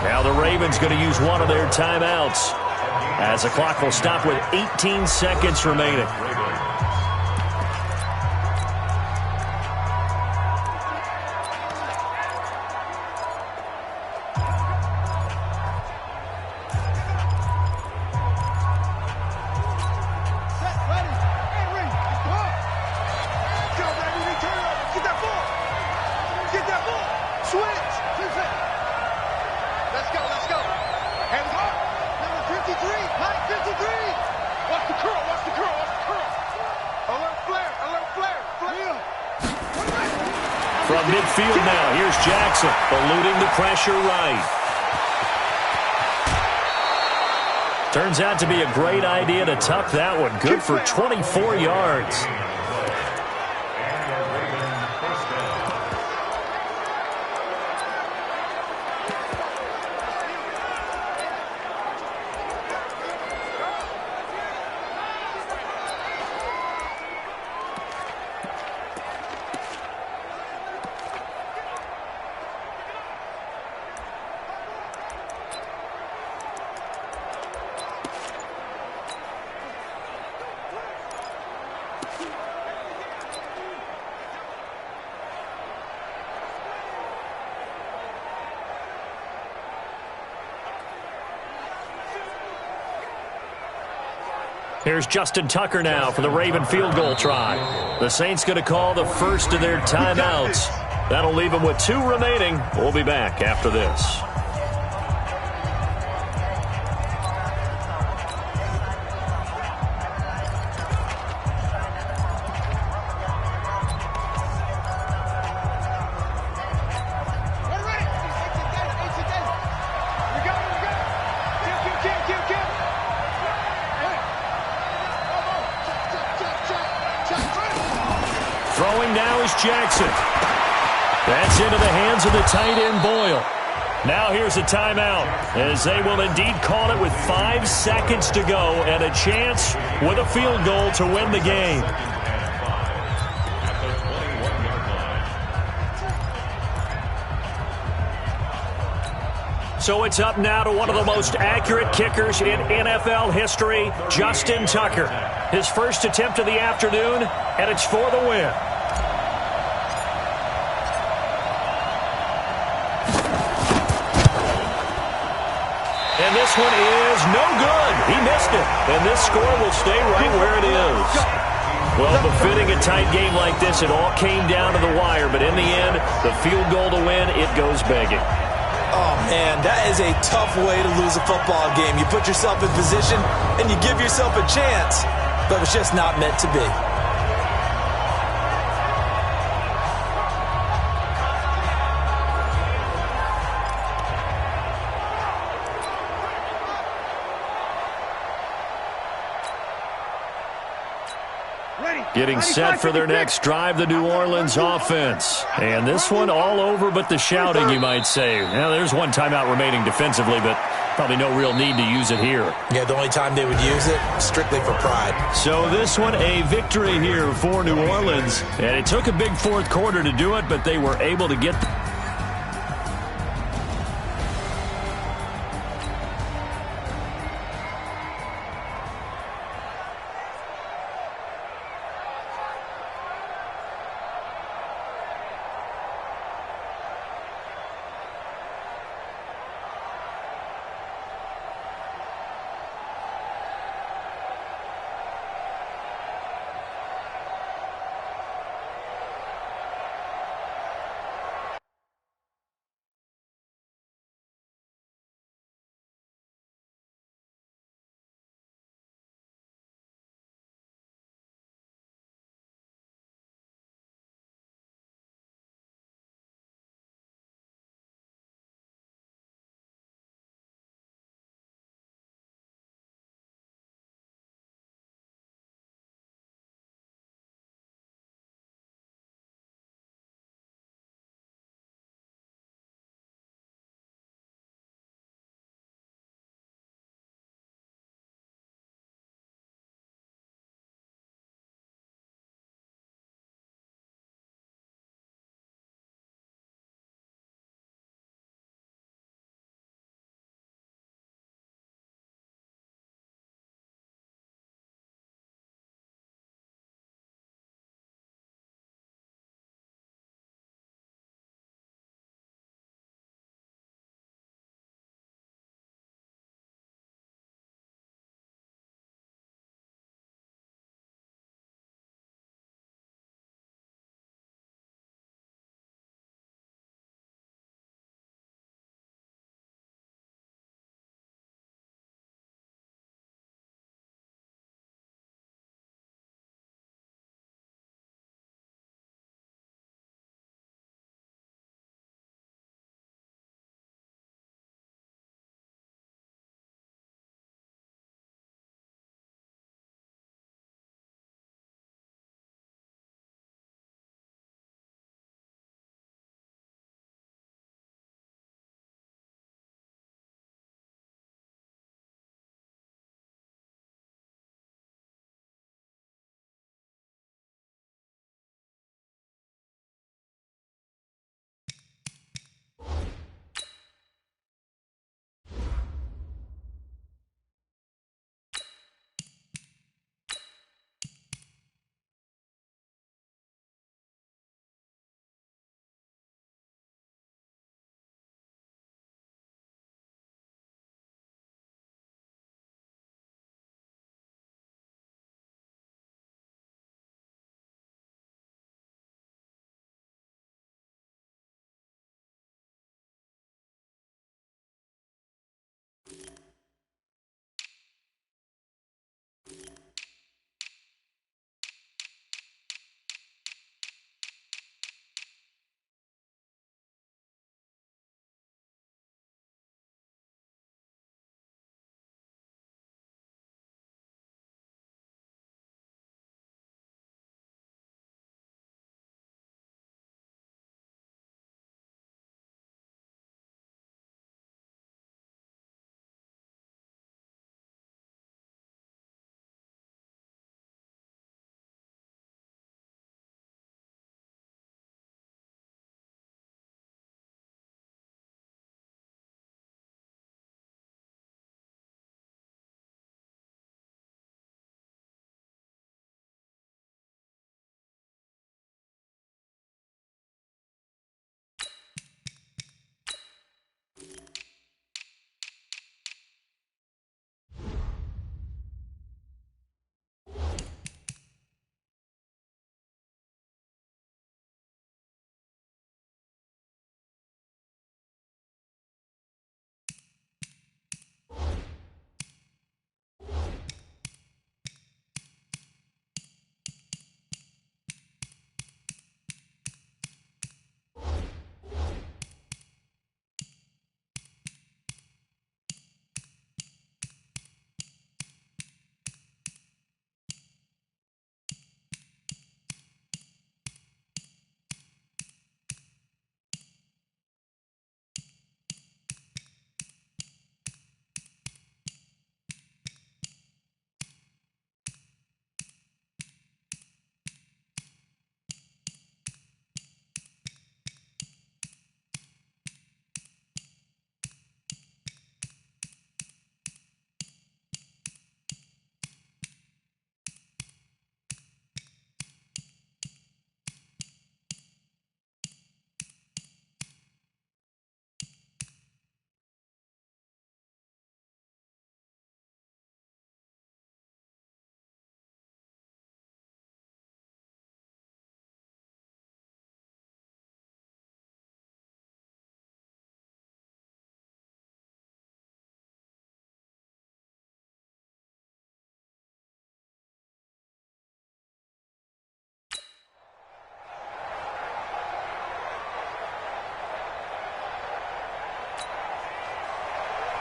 Now the Ravens going to use one of their timeouts as the clock will stop with 18 seconds remaining. From midfield now, here's Jackson, eluding the pressure right. Turns out to be a great idea to tuck that one. Good for 24 yards. Here's Justin Tucker now for the Raven field goal try. The Saints going to call the first of their timeouts. That'll leave them with 2 remaining. We'll be back after this. Throwing now is Jackson. That's into the hands of the tight end, Boyle. Now here's a timeout, as they will indeed call it with 5 seconds to go and a chance with a field goal to win the game. So it's up now to one of the most accurate kickers in NFL history, Justin Tucker. His first attempt of the afternoon, and it's for the win. And this one is no good. He missed it. And this score will stay right where it is. Well, befitting a tight game like this, it all came down to the wire. But in the end, the field goal to win, it goes begging. Oh, man, that is a tough way to lose a football game. You put yourself in position, and you give yourself a chance. But it's just not meant to be. Getting set for their next drive, the New Orleans offense. And this one all over but the shouting, you might say. Now, there's one timeout remaining defensively, but probably no real need to use it here. Yeah, the only time they would use it, strictly for pride. So this one, a victory here for New Orleans. And it took a big 4th quarter to do it, but they were able to get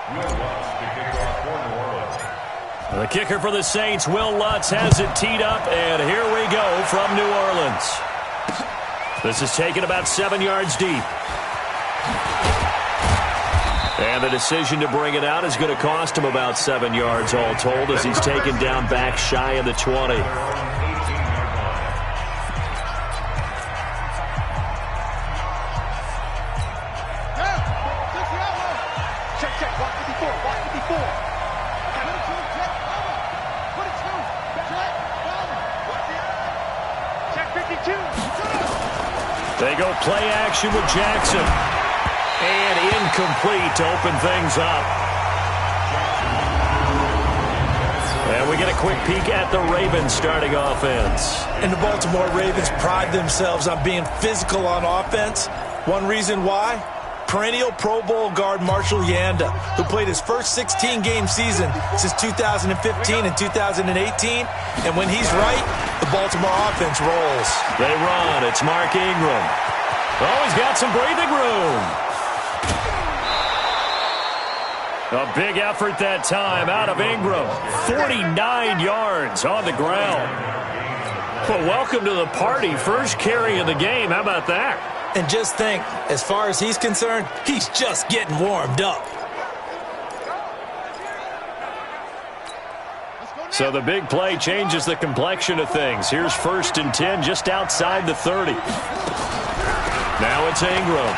Will Lutz to kick off for New Orleans. The kicker for the Saints, Will Lutz, has it teed up, and here we go from New Orleans. This is taken about 7 yards deep. And the decision to bring it out is going to cost him about 7 yards all told as he's taken down back shy of the 20. They go play action with Jackson. And incomplete to open things up. And we get a quick peek at the Ravens starting offense. And the Baltimore Ravens pride themselves on being physical on offense. One reason why? Perennial Pro Bowl guard Marshall Yanda, who played his first 16-game season since 2015 and 2018. And when he's right, the Baltimore offense rolls. They run. It's Mark Ingram. Oh, he's got some breathing room. A big effort that time out of Ingram. 49 yards on the ground. Well, welcome to the party. First carry of the game. How about that? And just think, as far as he's concerned, he's just getting warmed up. So the big play changes the complexion of things. Here's 1st and 10 just outside the 30. Now it's Ingram.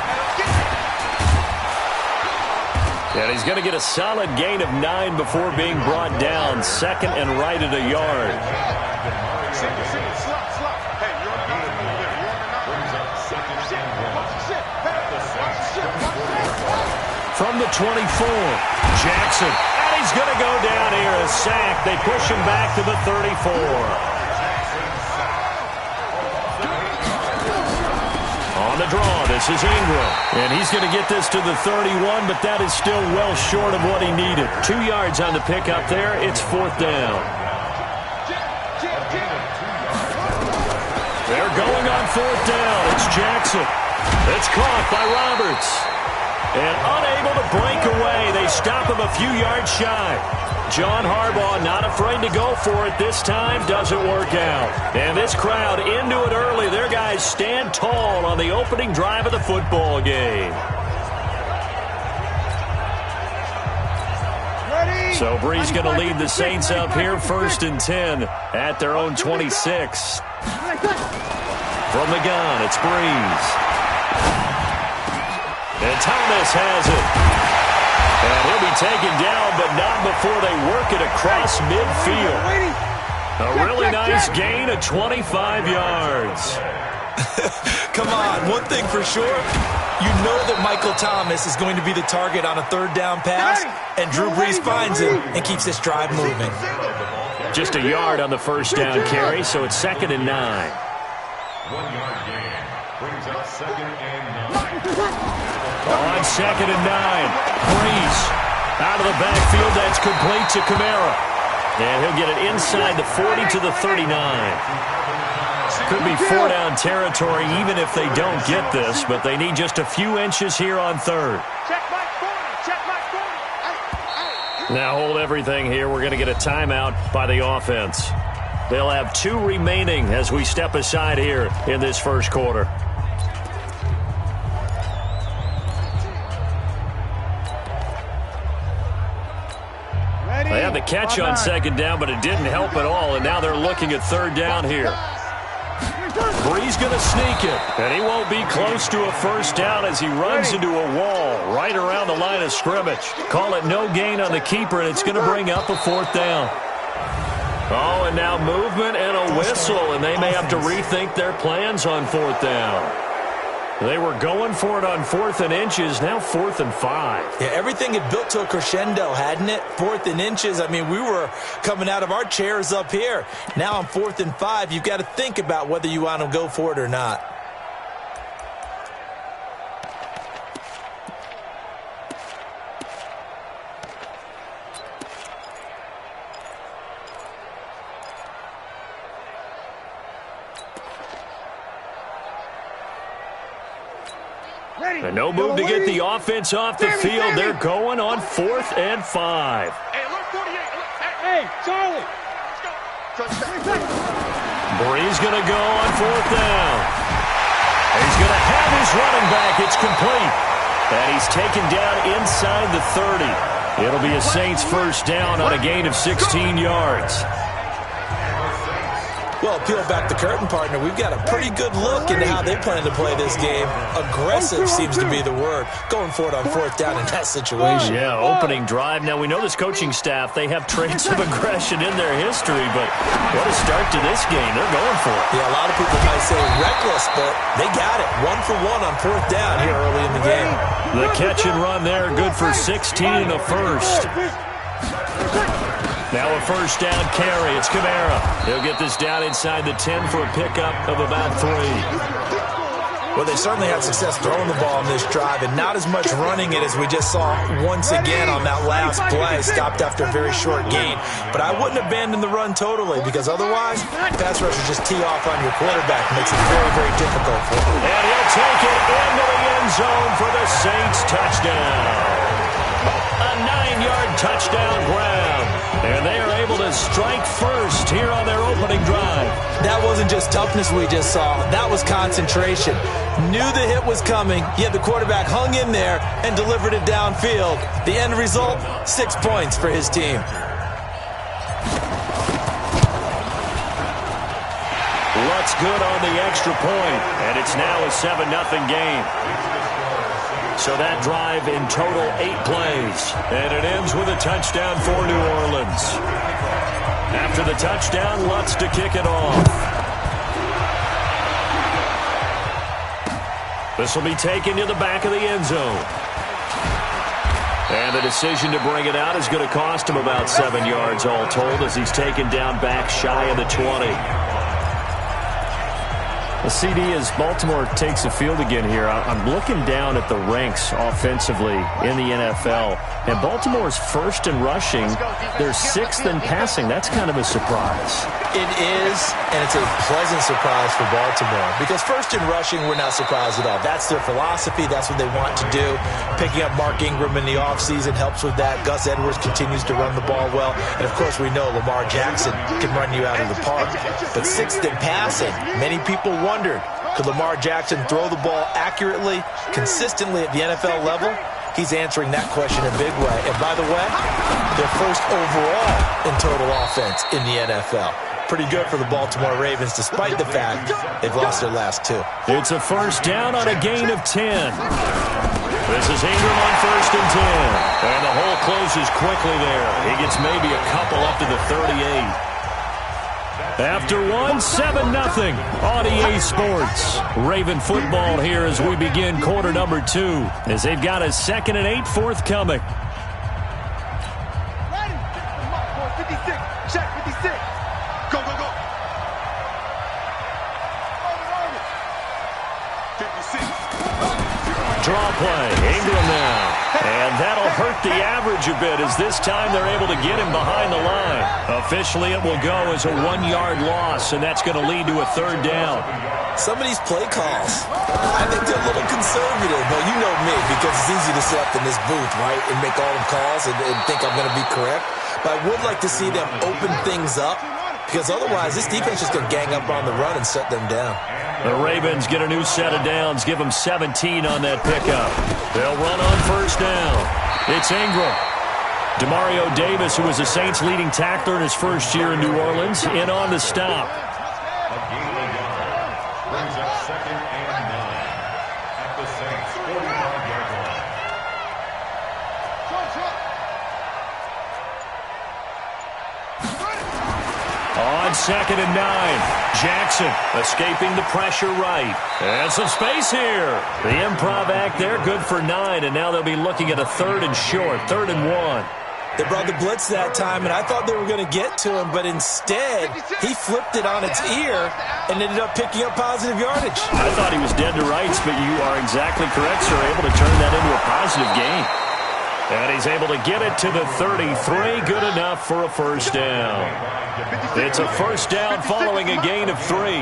And he's going to get a solid gain of 9 before being brought down. 2nd and right at a yard. From the 24, Jackson. And he's going to go down here, a sack. They push him back to the 34. On the draw, this is Ingram. And he's going to get this to the 31, but that is still well short of what he needed. 2 yards on the pickup there. It's 4th down. They're going on 4th down. It's Jackson. It's caught by Roberts. And unable to break away. They stop him a few yards shy. John Harbaugh not afraid to go for it this time. Doesn't work out. And this crowd into it early. Their guys stand tall on the opening drive of the football game. So Brees going to lead the Saints up here. 1st and 10 at their own 26. From the gun, it's Brees. And Thomas has it. And he'll be taken down, but not before they work it across midfield. A really nice gain of 25 yards. Come on, one thing for sure, you know that Michael Thomas is going to be the target on a 3rd down pass, and Drew Brees finds him and keeps this drive moving. Just a yard on the 1st down carry, so it's 2nd and 9. 1 yard gain brings up 2nd and 9. On 2nd and 9, Brees out of the backfield. That's complete to Kamara. And he'll get it inside the 40 to the 39. Could be 4 down territory even if they don't get this, but they need just a few inches here on 3rd. Now hold everything here. We're going to get a timeout by the offense. They'll have 2 remaining as we step aside here in this first quarter. They had the catch on 2nd down, but it didn't help at all, and now they're looking at 3rd down here. Brees going to sneak it, and he won't be close to a 1st down as he runs into a wall right around the line of scrimmage. Call it no gain on the keeper, and it's going to bring up a 4th down. Oh, and now movement and a whistle, and they may have to rethink their plans on 4th down. They were going for it on 4th and inches, now 4th and 5. Yeah, everything had built to a crescendo, hadn't it? 4th and inches. I mean, we were coming out of our chairs up here. Now on 4th and 5, you've got to think about whether you want to go for it or not. And no move to get the offense off the field. They're going on 4th and 5. Hey, Charlie. Bree's going to go on 4th down. He's going to have his running back. It's complete. And he's taken down inside the 30. It'll be a Saints first down on a gain of 16 yards. Well, peel back the curtain, partner. We've got a pretty good look into how they plan to play this game. Aggressive seems to be the word. Going for it on 4th down in that situation. Yeah, opening drive. Now, we know this coaching staff, they have traits of aggression in their history, but what a start to this game. They're going for it. Yeah, a lot of people might say reckless, but they got it. 1 for 1 on 4th down here early in the game. The catch and run there, good for 16 in the first. Now a first down carry. It's Kamara. He'll get this down inside the 10 for a pickup of about 3. Well, they certainly had success throwing the ball on this drive, and not as much running it as we just saw once again on that last play. Stopped after a very short gain. But I wouldn't abandon the run totally, because otherwise, pass rushers just tee off on your quarterback. Makes it very, very difficult for him. And he'll take it into the end zone for the Saints touchdown. A 9-yard touchdown grab. And they are able to strike first here on their opening drive. That wasn't just toughness we just saw. That was concentration. Knew the hit was coming, yet the quarterback hung in there and delivered it downfield. The end result, 6 points for his team. Lutz good on the extra point, and it's now a 7-0 game. So that drive in total 8 plays. And it ends with a touchdown for New Orleans. After the touchdown, Lutz to kick it off. This will be taken to the back of the end zone. And the decision to bring it out is going to cost him about 7 yards all told as he's taken down back shy of the 20. The CD as Baltimore takes the field again here. I'm looking down at the ranks offensively in the NFL. And Baltimore's first in rushing. They're 6th in passing. That's kind of a surprise. It is, and it's a pleasant surprise for Baltimore. Because first in rushing, we're not surprised at all. That's their philosophy. That's what they want to do. Picking up Mark Ingram in the offseason helps with that. Gus Edwards continues to run the ball well. And, of course, we know Lamar Jackson can run you out of the park. But 6th in passing, many people wondered, could Lamar Jackson throw the ball accurately, consistently at the NFL level? He's answering that question in a big way. And by the way, they're first overall in total offense in the NFL. Pretty good for the Baltimore Ravens, despite the fact they've lost their last 2. It's a first down on a gain of 10. This is Ingram on 1st and 10. And the hole closes quickly there. He gets maybe a couple up to the 38. After 7-0 on EA Sports. Raven football here as we begin quarter number 2, as they've got a 2nd and 8 forthcoming. Ready? 56. Check 56. Go, go, go. 56. Draw play. Ingram now. And that'll hurt the average a bit as this time they're able to get him behind the line. Officially, it will go as a 1-yard loss, and that's going to lead to a 3rd down. Some of these play calls, I think they're a little conservative. But you know me, because it's easy to sit up in this booth, right, and make all the calls and think I'm going to be correct. But I would like to see them open things up, because otherwise this defense is going to gang up on the run and shut them down. The Ravens get a new set of downs, give them 17 on that pickup. They'll run on 1st down. It's Ingram. Demario Davis, who was the Saints' leading tackler in his first year in New Orleans, in on the stop. A gain of 1. Brings up 2nd and 9 at the Saints' 45-yard line. On 2nd and 9. Jackson escaping the pressure right. And some space here. The improv act there, good for 9. And now they'll be looking at a 3rd and short, 3rd and 1. They brought the blitz that time, and I thought they were going to get to him, but instead, he flipped it on its ear and ended up picking up positive yardage. I thought he was dead to rights, but you are exactly correct, sir. Able to turn that into a positive gain. And he's able to get it to the 33. Good enough for a first down. It's a first down following a gain of 3.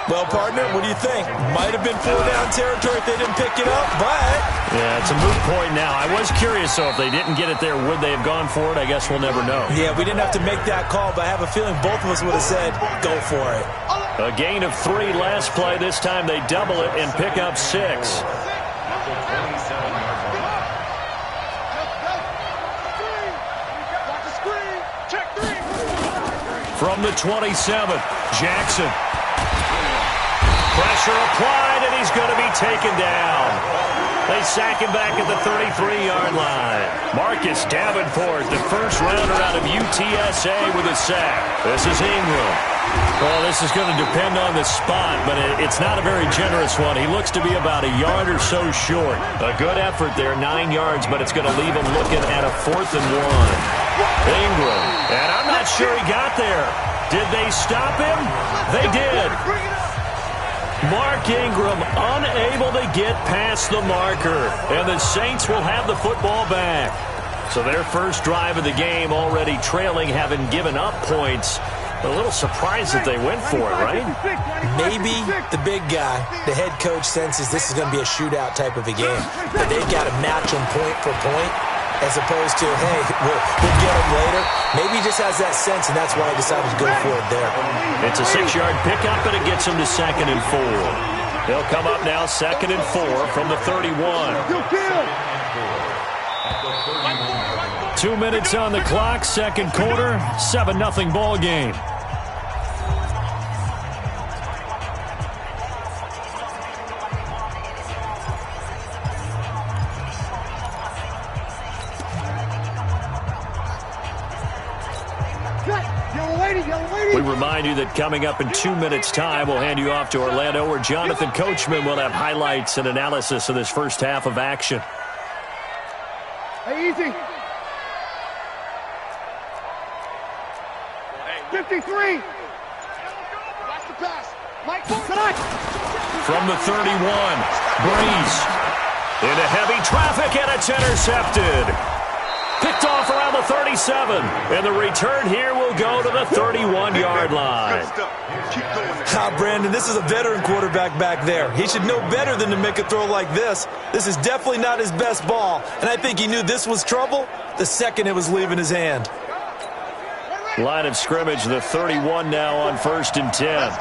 Well, partner, what do you think? Might have been 4-down territory if they didn't pick it up, but... Yeah, it's a moot point now. I was curious, so if they didn't get it there, would they have gone for it? I guess we'll never know. Yeah, we didn't have to make that call, but I have a feeling both of us would have said, go for it. A gain of 3 last play. This time they double it and pick up 6. From the 27, Jackson. Pressure applied, and he's going to be taken down. They sack him back at the 33-yard line. Marcus Davenport, the first rounder out of UTSA with a sack. This is Ingram. Well, this is going to depend on the spot, but it's not a very generous one. He looks to be about a yard or so short. A good effort there, 9 yards, but it's going to leave him looking at a 4th and 1. Ingram, and I'm not sure he got there. Did they stop him? They did. Mark Ingram unable to get past the marker, and the Saints will have the football back. So their first drive of the game already trailing, having given up points. A little surprised that they went for it, right? Maybe the big guy, the head coach, senses this is going to be a shootout type of a game. But they've got to match them point for point, as opposed to, hey, we'll get them later. Maybe he just has that sense, and that's why he decided to go for it there. It's a 6-yard pickup, and it gets him to 2nd and 4. They'll come up now 2nd and 4 from the 31. 2 minutes on the clock, second quarter, 7-0 ball game. We remind you that coming up in 2 minutes' time, we'll hand you off to Orlando, where Jonathan Coachman will have highlights and analysis of this first half of action. Hey, easy. 53. Watch the pass. Mike, tonight. From the 31, Breeze. Into heavy traffic, and it's intercepted. Picked off around the 37, and the return here will go to the 31-yard line. Brandon, this is a veteran quarterback back there. He should know better than to make a throw like this. This is definitely not his best ball, and I think he knew this was trouble the second it was leaving his hand. Line of scrimmage, the 31 now on 1st and 10.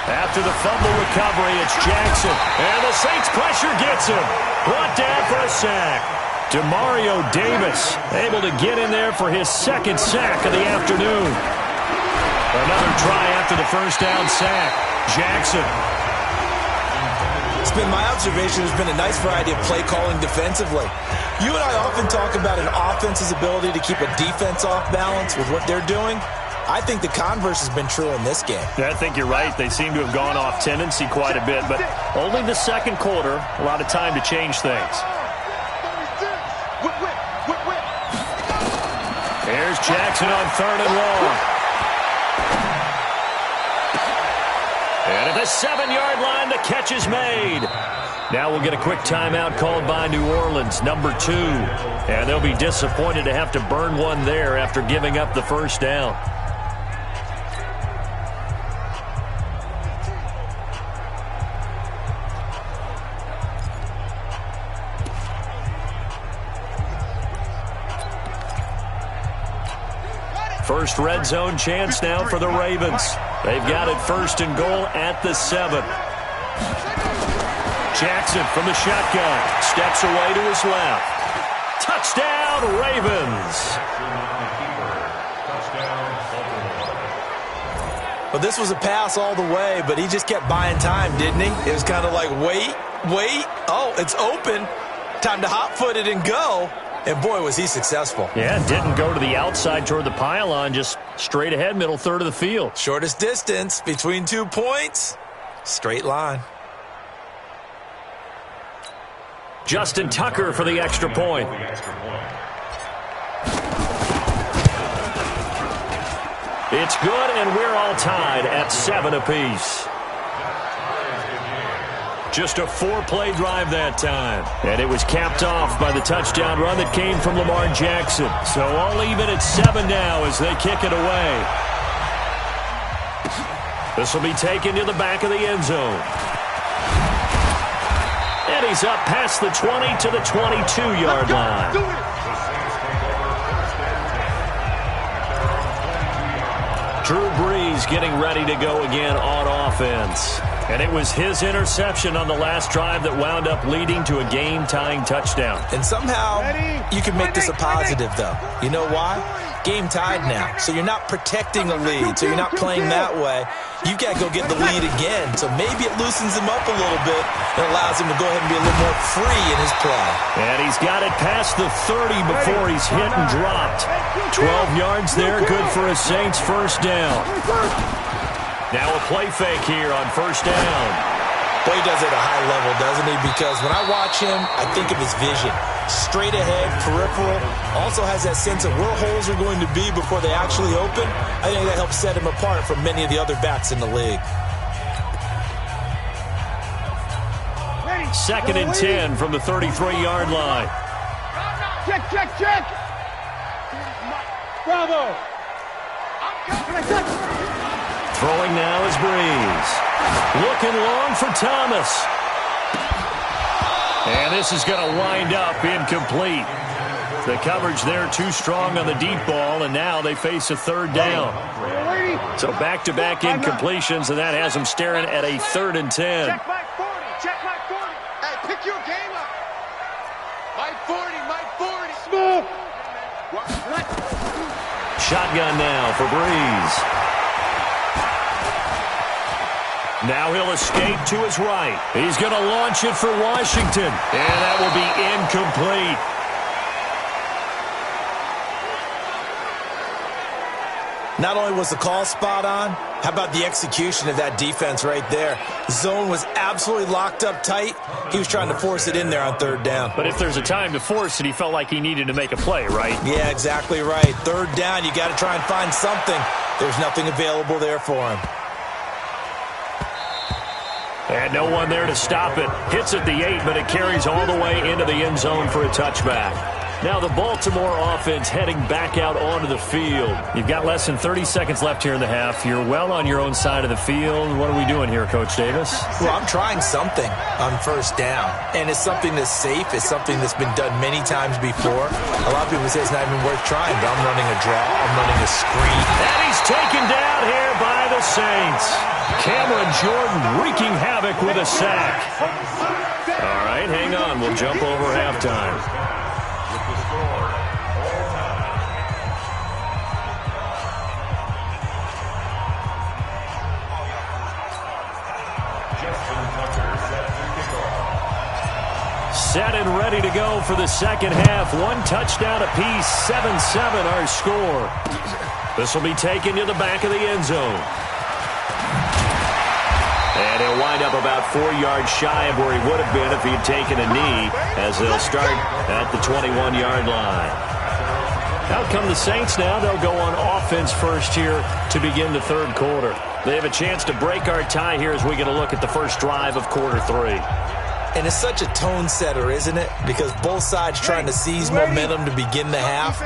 After the fumble recovery, it's Jackson. And the Saints pressure gets him. Brought down for a sack. Demario Davis able to get in there for his 2nd sack of the afternoon. Another try after the first down sack. Jackson. It's been my observation there's been a nice variety of play calling defensively. You and I often talk about an offense's ability to keep a defense off balance with what they're doing. I think the converse has been true in this game. I think you're right. They seem to have gone off tendency quite a bit, but only the second quarter, a lot of time to change things. Here's Jackson on 3rd and long. And at the 7-yard line, the catch is made. Now we'll get a quick timeout called by New Orleans, number 2. And they'll be disappointed to have to burn one there after giving up the first down. First red zone chance now for the Ravens. They've got it 1st and goal at the 7. Jackson from the shotgun. Steps away to his left. Touchdown, Ravens. Well, this was a pass all the way, but he just kept buying time, didn't he? It was kind of like, wait. Oh, it's open. Time to hot-foot it and go. And, boy, was he successful. Yeah, didn't go to the outside toward the pylon, just straight ahead, middle third of the field. Shortest distance between 2 points. Straight line. Justin Tucker for the extra point. It's good, and we're all tied at 7 apiece. Just a 4-play drive that time. And it was capped off by the touchdown run that came from Lamar Jackson. So all even at 7 now as they kick it away. This will be taken to the back of the end zone. And he's up past the 20 to the 22-yard line. Drew Brees getting ready to go again on offense. And it was his interception on the last drive that wound up leading to a game-tying touchdown. And somehow you can make this a positive, though. You know why? Game tied now. So you're not protecting a lead. So you're not playing that way. You've got to go get the lead again. So maybe it loosens him up a little bit and allows him to go ahead and be a little more free in his play. And he's got it past the 30 before he's hit and dropped. 12 yards there, good for a Saints first down. Now a play fake here on first down. Boy, he does it at a high level, doesn't he? Because when I watch him, I think of his vision. Straight ahead, peripheral. Also has that sense of where holes are going to be before they actually open. I think that helps set him apart from many of the other backs in the league. 2nd and 10 from the 33-yard line. Check, check, check. Bravo. Throwing now is Brees. Looking long for Thomas. And this is going to wind up incomplete. The coverage there too strong on the deep ball, and now they face a third down. So back-to-back incompletions, and that has them staring at a 3rd and 10. Check my 40. Check my 40. Hey, pick your game up. My 40. My 40. Smooth. Shotgun now for Brees. Now he'll escape to his right. He's going to launch it for Washington. And that will be incomplete. Not only was the call spot on, how about the execution of that defense right there? Zone was absolutely locked up tight. He was trying to force it in there on 3rd down. But if there's a time to force it, he felt like he needed to make a play, right? Yeah, exactly right. 3rd down, you got to try and find something. There's nothing available there for him. And no one there to stop it. Hits at the 8, but it carries all the way into the end zone for a touchback. Now the Baltimore offense heading back out onto the field. You've got less than 30 seconds left here in the half. You're well on your own side of the field. What are we doing here, Coach Davis? Well, I'm trying something on 1st down. And it's something that's safe. It's something that's been done many times before. A lot of people say it's not even worth trying, but I'm running a draw. I'm running a screen. And he's taken down here by the Saints. Cameron Jordan wreaking havoc with a sack. All right, hang on. We'll jump over halftime. Set and ready to go for the second half. 1 touchdown apiece, 7-7 our score. This will be taken to the back of the end zone. And he'll wind up about 4 yards shy of where he would have been if he had taken a knee, as they'll start at the 21-yard line. Out come the Saints now. They'll go on offense first here to begin the 3rd quarter. They have a chance to break our tie here as we get a look at the first drive of quarter 3. And it's such a tone setter, isn't it? Because both sides trying to seize momentum to begin the half.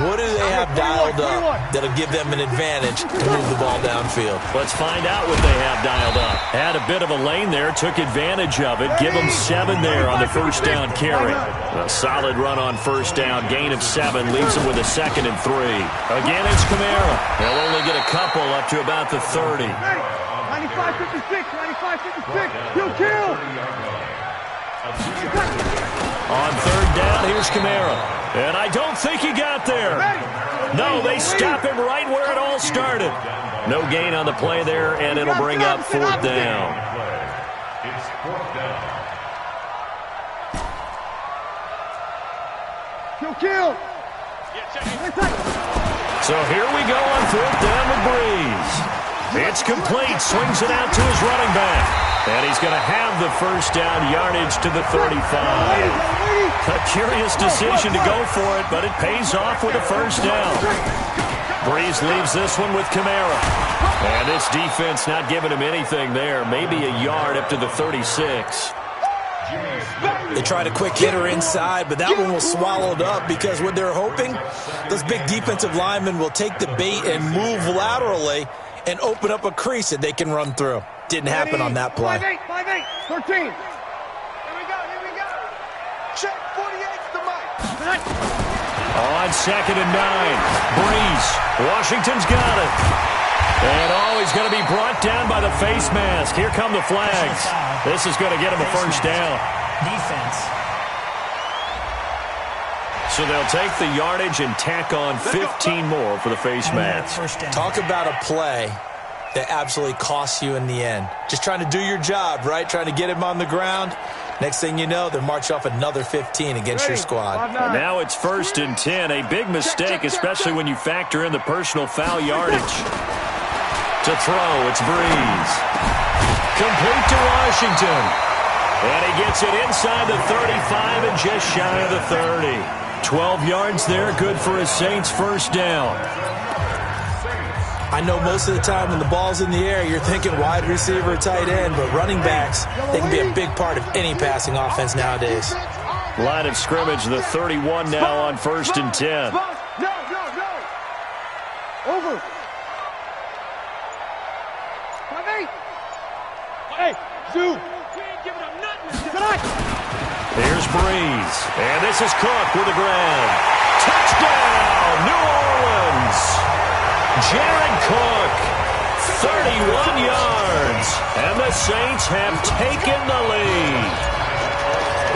What do they have dialed up that'll give them an advantage to move the ball downfield? Let's find out what they have dialed up. Had a bit of a lane there, took advantage of it. Give them 7 there on the first down carry. A solid run on first down. Gain of 7 leaves them with a 2nd and 3. Again, it's Kamara. They'll only get a couple up to about the 30. 95-56, 95-56, you'll kill! On 3rd down, here's Kamara. And I don't think he got there. No, they stop him right where it all started. No gain on the play there, and it'll bring up 4th down. It's 4th down. You'll kill! So here we go on 4th down with Brees. It's complete. Swings it out to his running back. And he's going to have the first down, yardage to the 35. A curious decision to go for it, but it pays off with a first down. Breeze leaves this one with Kamara. And this defense not giving him anything there. Maybe a yard up to the 36. They tried a quick hitter inside, but that one was swallowed up because what they're hoping, those big defensive linemen will take the bait and move laterally and open up a crease that they can run through. Didn't happen on that play. 5-8, 13. Here we go. Check 48's the mic. On 2nd and 9, Breeze. Washington's got it. And he's going to be brought down by the face mask. Here come the flags. This is going to get him a first down. Defense. So they'll take the yardage and tack on 15 more for the face mask. Talk about a play that absolutely costs you in the end. Just trying to do your job, right? Trying to get him on the ground. Next thing you know, they're marching off another 15 against your squad. And now it's 1st and 10. A big mistake, especially when you factor in the personal foul yardage. To throw, it's Breeze. Complete to Washington. And he gets it inside the 35 and just shy of the 30. 12 yards there, good for a Saints first down. I know most of the time when the ball's in the air, you're thinking wide receiver, tight end, but running backs, they can be a big part of any passing offense nowadays. Line of scrimmage, the 31 now on 1st and 10. No. Over. 5-8. Hey, Zoo. We ain't giving up nothing tonight. Here's Breeze. And this is Cook with a grab. Touchdown, New Orleans. Jared Cook, 31 yards. And the Saints have taken the lead.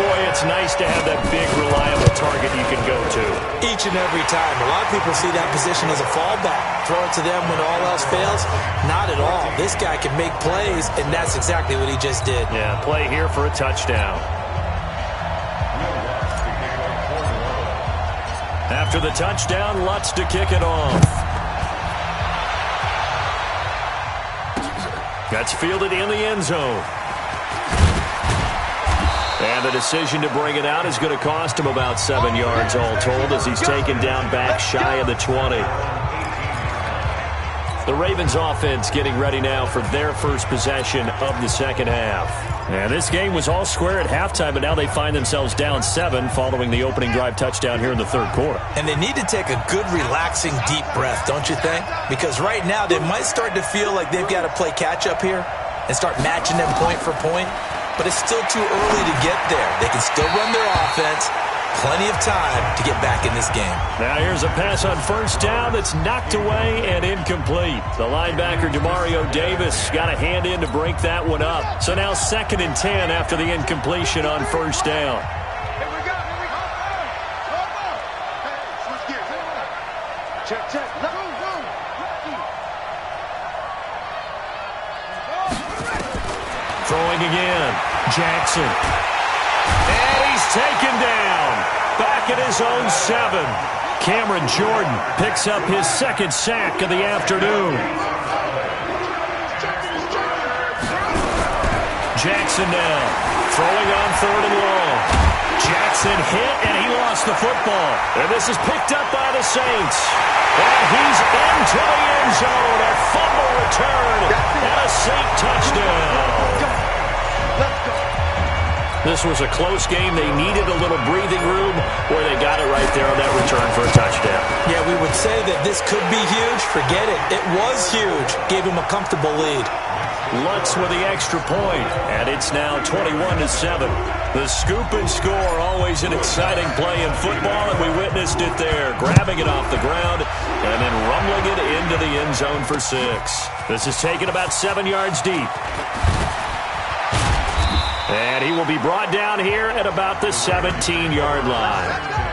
Boy, it's nice to have that big, reliable target you can go to. Each and every time. A lot of people see that position as a fallback. Throw it to them when all else fails. Not at all. This guy can make plays, and that's exactly what he just did. Yeah, play here for a touchdown. After the touchdown, Lutz to kick it off. That's fielded in the end zone. And the decision to bring it out is going to cost him about 7 yards all told as he's taken down back shy of the 20. The Ravens offense getting ready now for their first possession of the second half. And this game was all square at halftime, but now they find themselves down 7 following the opening drive touchdown here in the third quarter. And they need to take a good, relaxing, deep breath, don't you think? Because right now they might start to feel like they've got to play catch-up here and start matching them point for point. But it's still too early to get there. They can still run their offense. Plenty of time to get back in this game. Now here's a pass on first down that's knocked away and incomplete. The linebacker, Demario Davis, got a hand in to break that one up. So now 2nd and 10 after the incompletion on first down. Here we go. Hey, switch gears. Check. Throwing again. Jackson. And he's taken down. Back at his own 7. Cameron Jordan picks up his 2nd sack of the afternoon. Jackson now. Throwing on 3rd and long. Jackson hit and he lost the football. And this is picked up by the Saints. And he's into the end zone. A fumble return and a Saint touchdown. This was a close game. They needed a little breathing room where they got it right there on that return for a touchdown. Yeah, we would say that this could be huge. Forget it. It was huge. Gave him a comfortable lead. Lutz with the extra point, and it's now 21-7. The scoop and score, always an exciting play in football, and we witnessed it there, grabbing it off the ground and then rumbling it into the end zone for 6. This is taken about 7 yards deep. And he will be brought down here at about the 17-yard line.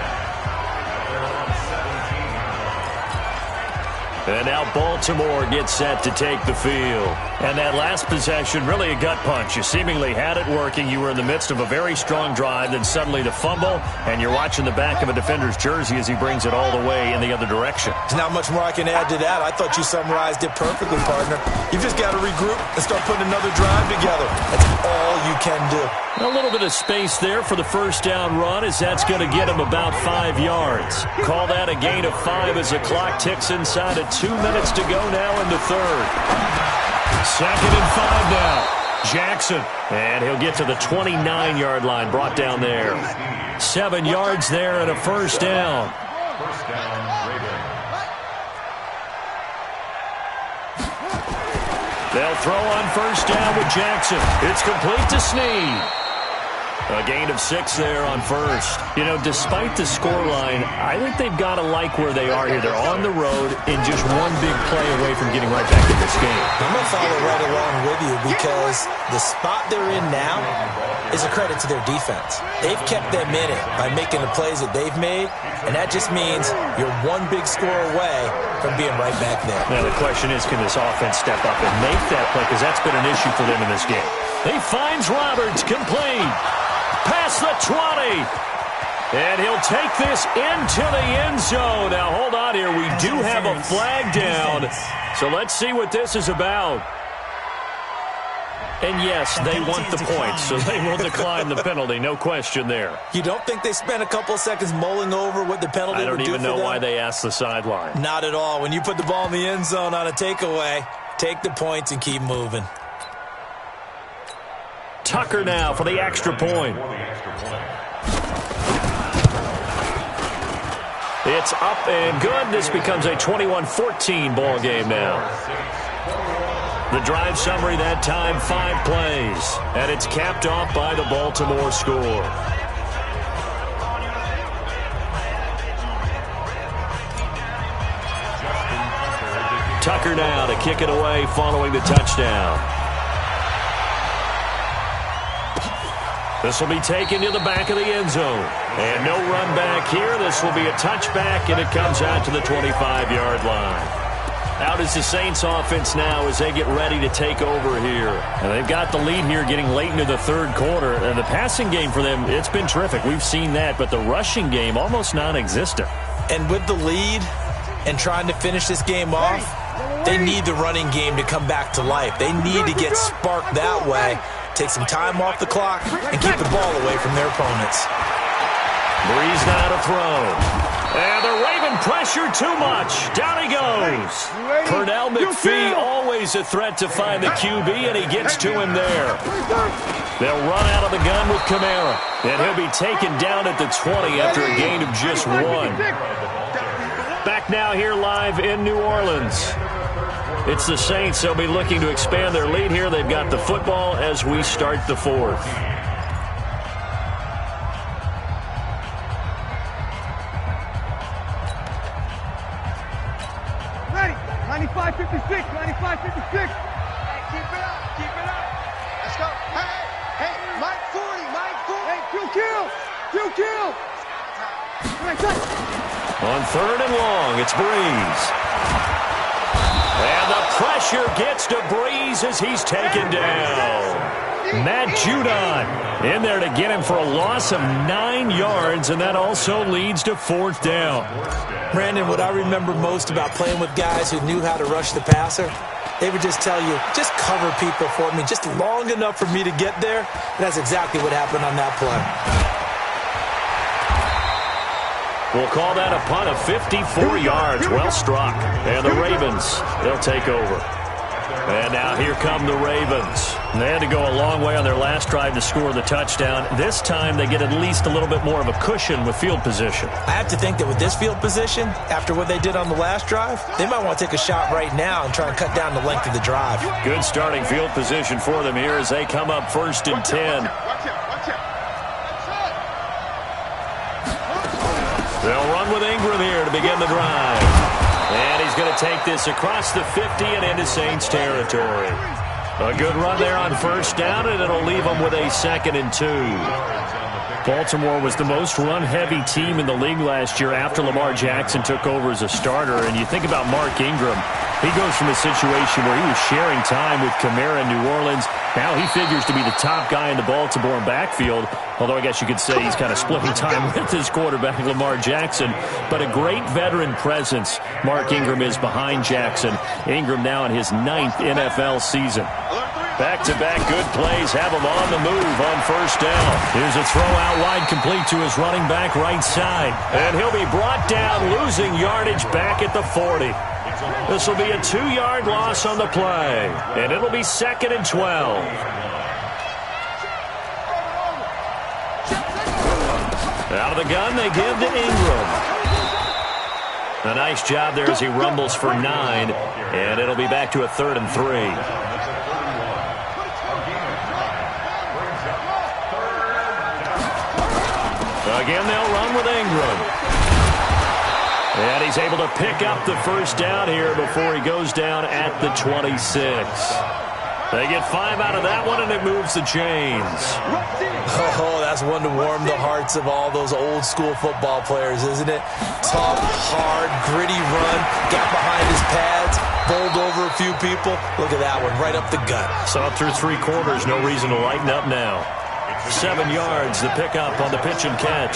And now Baltimore gets set to take the field. And that last possession, really a gut punch. You seemingly had it working. You were in the midst of a very strong drive. Then suddenly the fumble, and you're watching the back of a defender's jersey as he brings it all the way in the other direction. There's not much more I can add to that. I thought you summarized it perfectly, partner. You've just got to regroup and start putting another drive together. That's all you can do. A little bit of space there for the first down run, as that's going to get him about 5 yards. Call that a gain of 5 as the clock ticks inside of 2 minutes to go now in the third. 2nd and 5 now. Jackson, and he'll get to the 29-yard line, brought down there. 7 yards there and a first down. First down, Ravens. They'll throw on first down with Jackson. It's complete to Snead. A gain of 6 there on first. You know, despite the scoreline, I think they've got to like where they are here. They're on the road and just one big play away from getting right back in this game. I'm going to follow right along with you because the spot they're in now is a credit to their defense. They've kept them in it by making the plays that they've made, and that just means you're one big score away from being right back there. Now, the question is, can this offense step up and make that play? Because that's been an issue for them in this game. He finds Roberts, complete. Past the 20. And he'll take this into the end zone. Now, hold on here. We do have a flag down. So let's see what this is about. And, yes, they want the points, so they will decline the penalty. No question there. You don't think they spent a couple of seconds mulling over what the penalty would do for them? I don't even know why they asked the sideline. Not at all. When you put the ball in the end zone on a takeaway, take the points and keep moving. Tucker now for the extra point. It's up and good. This becomes a 21-14 ball game now. The drive summary that time, 5 plays. And it's capped off by the Baltimore score. Tucker now to kick it away following the touchdown. This will be taken to the back of the end zone. And no run back here. This will be a touchback, and it comes out to the 25-yard line. Out is the Saints offense now as they get ready to take over here. And they've got the lead here getting late into the third quarter. And the passing game for them, it's been terrific. We've seen that. But the rushing game, almost non-existent. And with the lead and trying to finish this game off, they need the running game to come back to life. They need to get sparked that way. Take some time off the clock and keep the ball away from their opponents. Breeze now to throw. And the Raven pressure too much. Down he goes. Pernell McPhee, always a threat to find the QB, and he gets to him there. They'll run out of the gun with Kamara. And he'll be taken down at the 20 after a gain of just 1. Back now here live in New Orleans. It's the Saints. They'll be looking to expand their lead here. They've got the football as we start the fourth. Ready. 95-56. 95-56. Hey, keep it up. Keep it up. Let's go. Hey, Mike 40. Mike 40. Hey, two kills. On 3rd and long, it's Breeze. And the pressure gets to Breeze as he's taken down. Matt Judon in there to get him for a loss of 9 yards, and that also leads to 4th down. Brandon, what I remember most about playing with guys who knew how to rush the passer, they would just tell you, just cover people for me, just long enough for me to get there. And that's exactly what happened on that play. We'll call that a punt of 54 yards. Well struck. And the Ravens, they'll take over. And now here come the Ravens. They had to go a long way on their last drive to score the touchdown. This time they get at least a little bit more of a cushion with field position. I have to think that with this field position, after what they did on the last drive, they might want to take a shot right now and try and cut down the length of the drive. Good starting field position for them here as they come up 1st and 10. They'll run with Ingram here to begin the drive. And he's going to take this across the 50 and into Saints territory. A good run there on 1st down, and it'll leave them with a 2nd and 2. Baltimore was the most run-heavy team in the league last year after Lamar Jackson took over as a starter. And you think about Mark Ingram. He goes from a situation where he was sharing time with Kamara in New Orleans. Now he figures to be the top guy in the Baltimore backfield, although I guess you could say he's kind of splitting time with his quarterback, Lamar Jackson. But a great veteran presence Mark Ingram is behind Jackson. Ingram now in his 9th NFL season. Alert 3. Back-to-back good plays have him on the move on first down. Here's a throw out wide, complete to his running back right side. And he'll be brought down, losing yardage back at the 40. This will be a 2-yard loss on the play. And it'll be 2nd and 12. Out of the gun, they give to Ingram. A nice job there as he rumbles for 9. And it'll be back to a 3rd and 3. Again, they'll run with Ingram. And he's able to pick up the first down here before he goes down at the 26. They get 5 out of that one, and it moves the chains. Oh, that's one to warm the hearts of all those old-school football players, isn't it? Tough, hard, gritty run, got behind his pads, bowled over a few people. Look at that one, right up the gut. Saw through 3 quarters, no reason to lighten up now. 7 yards, the pickup on the pitch and catch.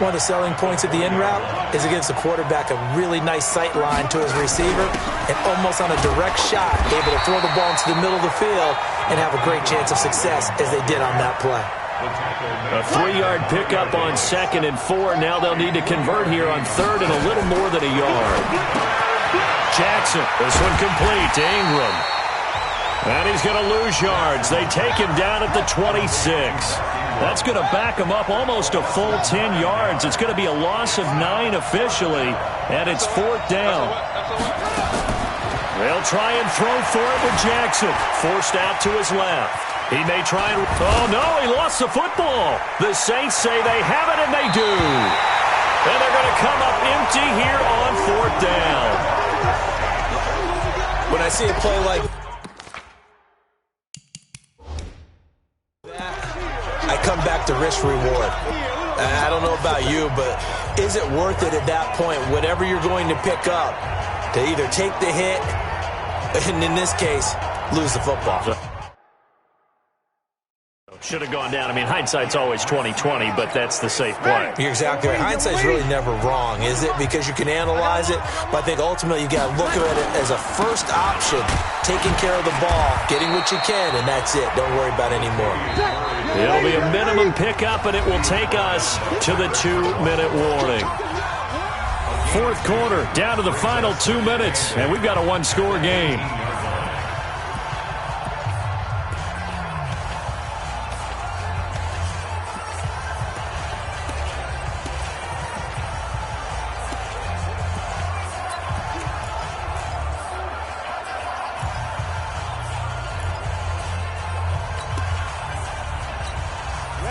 One of the selling points of the in route is it gives the quarterback a really nice sight line to his receiver and almost on a direct shot, able to throw the ball into the middle of the field and have a great chance of success as they did on that play. A 3-yard pickup on 2nd and 4. Now they'll need to convert here on 3rd and a little more than a yard. Jackson, this one complete to Ingram. And he's going to lose yards. They take him down at the 26. That's going to back him up almost a full 10 yards. It's going to be a loss of 9 officially, and it's 4th down. They'll try and throw for it with Jackson. Forced out to his left. He may try and... Oh, no, he lost the football. The Saints say they have it, and they do. And they're going to come up empty here on 4th down. When I see a play like... I come back to risk-reward. I don't know about you, but is it worth it at that point, whatever you're going to pick up, to either take the hit, and in this case, lose the football? Should have gone down. I mean, hindsight's always 20/20, but that's the safe play. You're exactly right. Hindsight's really never wrong, is it? Because you can analyze it, but I think ultimately you got to look at it as a first option, taking care of the ball, getting what you can, and that's it. Don't worry about any more. It'll be a minimum pickup, and it will take us to the 2-minute warning. 4th quarter, down to the final 2 minutes, and we've got a 1-score game.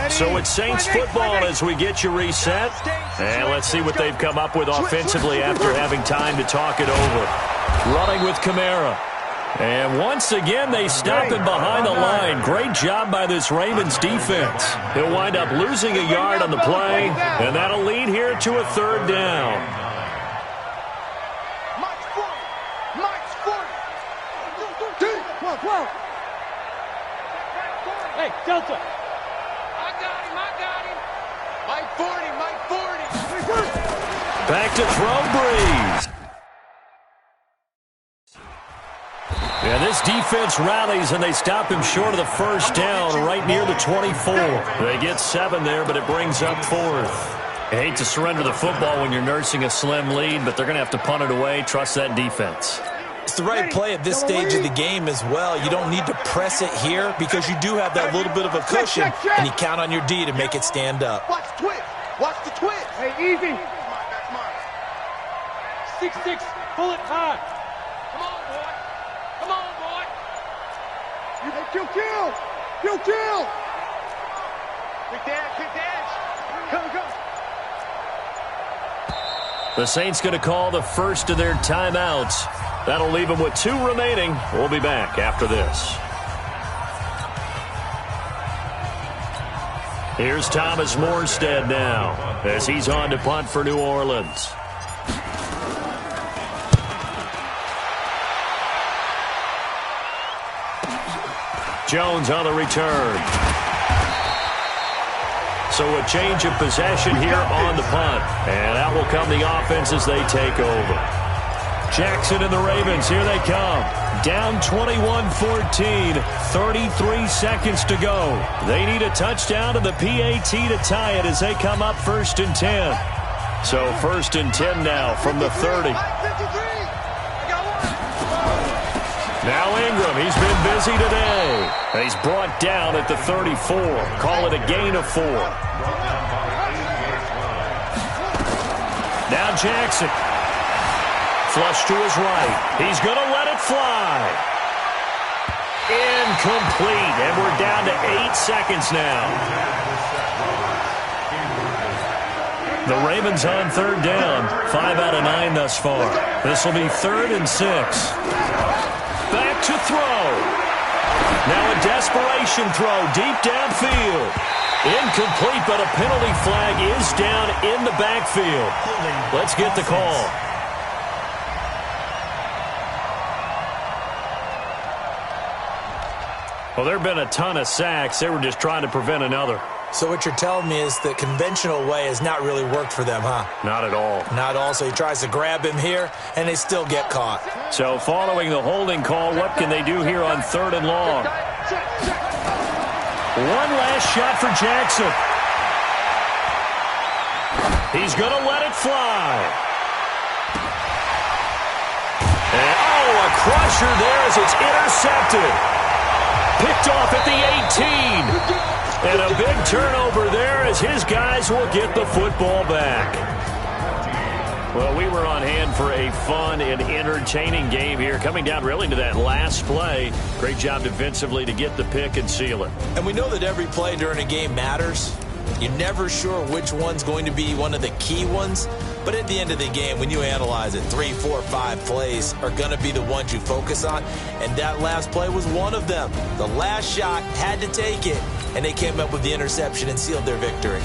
So it's Saints football as we get you reset. And let's see what they've come up with offensively after having time to talk it over. Running with Kamara. And once again, they stop him behind the line. Great job by this Ravens defense. He'll wind up losing a yard on the play, and that'll lead here to a 3rd down. Hey, Delta. Back to throw, Breeze. And this defense rallies, and they stop him short of the first down right near the 24. They get 7 there, but it brings up 4th. I hate to surrender the football when you're nursing a slim lead, but they're going to have to punt it away. Trust that defense. It's the right play at this stage of the game as well. You don't need to press it here because you do have that little bit of a cushion, and you count on your D to make it stand up. Watch the twist. Watch the twist. Hey, easy. 6-6. Pull it high. Come on, boy. Come on, boy. Hey, kill. Quick dash. Come. The Saints going to call the first of their timeouts. That'll leave them with 2 remaining. We'll be back after this. Here's Thomas Morstead now as he's on to punt for New Orleans. Jones on the return. So a change of possession here on the punt. And out will come the offense as they take over. Jackson and the Ravens, here they come. Down 21-14, 33 seconds to go. They need a touchdown and the PAT to tie it as they come up 1st and 10. So 1st and 10 now from the 30. Now Ingram, he's been busy today. He's brought down at the 34. Call it a gain of 4. Now Jackson. Flush to his right. He's going to let it fly. Incomplete. And we're down to 8 seconds now. The Ravens on 3rd down. 5 out of 9 thus far. This will be 3rd and 6. Back to throw. Now a desperation throw deep downfield. Incomplete, but a penalty flag is down in the backfield. Let's get the call. Well, there have been a ton of sacks. They were just trying to prevent another. So what you're telling me is the conventional way has not really worked for them, huh? Not at all. Not all. So he tries to grab him here, and they still get caught. So following the holding call, what can they do here on 3rd and long? One last shot for Jackson. He's going to let it fly. And, a crusher there as it's intercepted. Picked off at the 18. And a big turnover there as his guys will get the football back. Well, we were on hand for a fun and entertaining game here. Coming down really to that last play. Great job defensively to get the pick and seal it. And we know that every play during a game matters. You're never sure which one's going to be one of the key ones. But at the end of the game, when you analyze it, 3, 4, 5 plays are going to be the ones you focus on. And that last play was one of them. The last shot had to take it. And they came up with the interception and sealed their victory.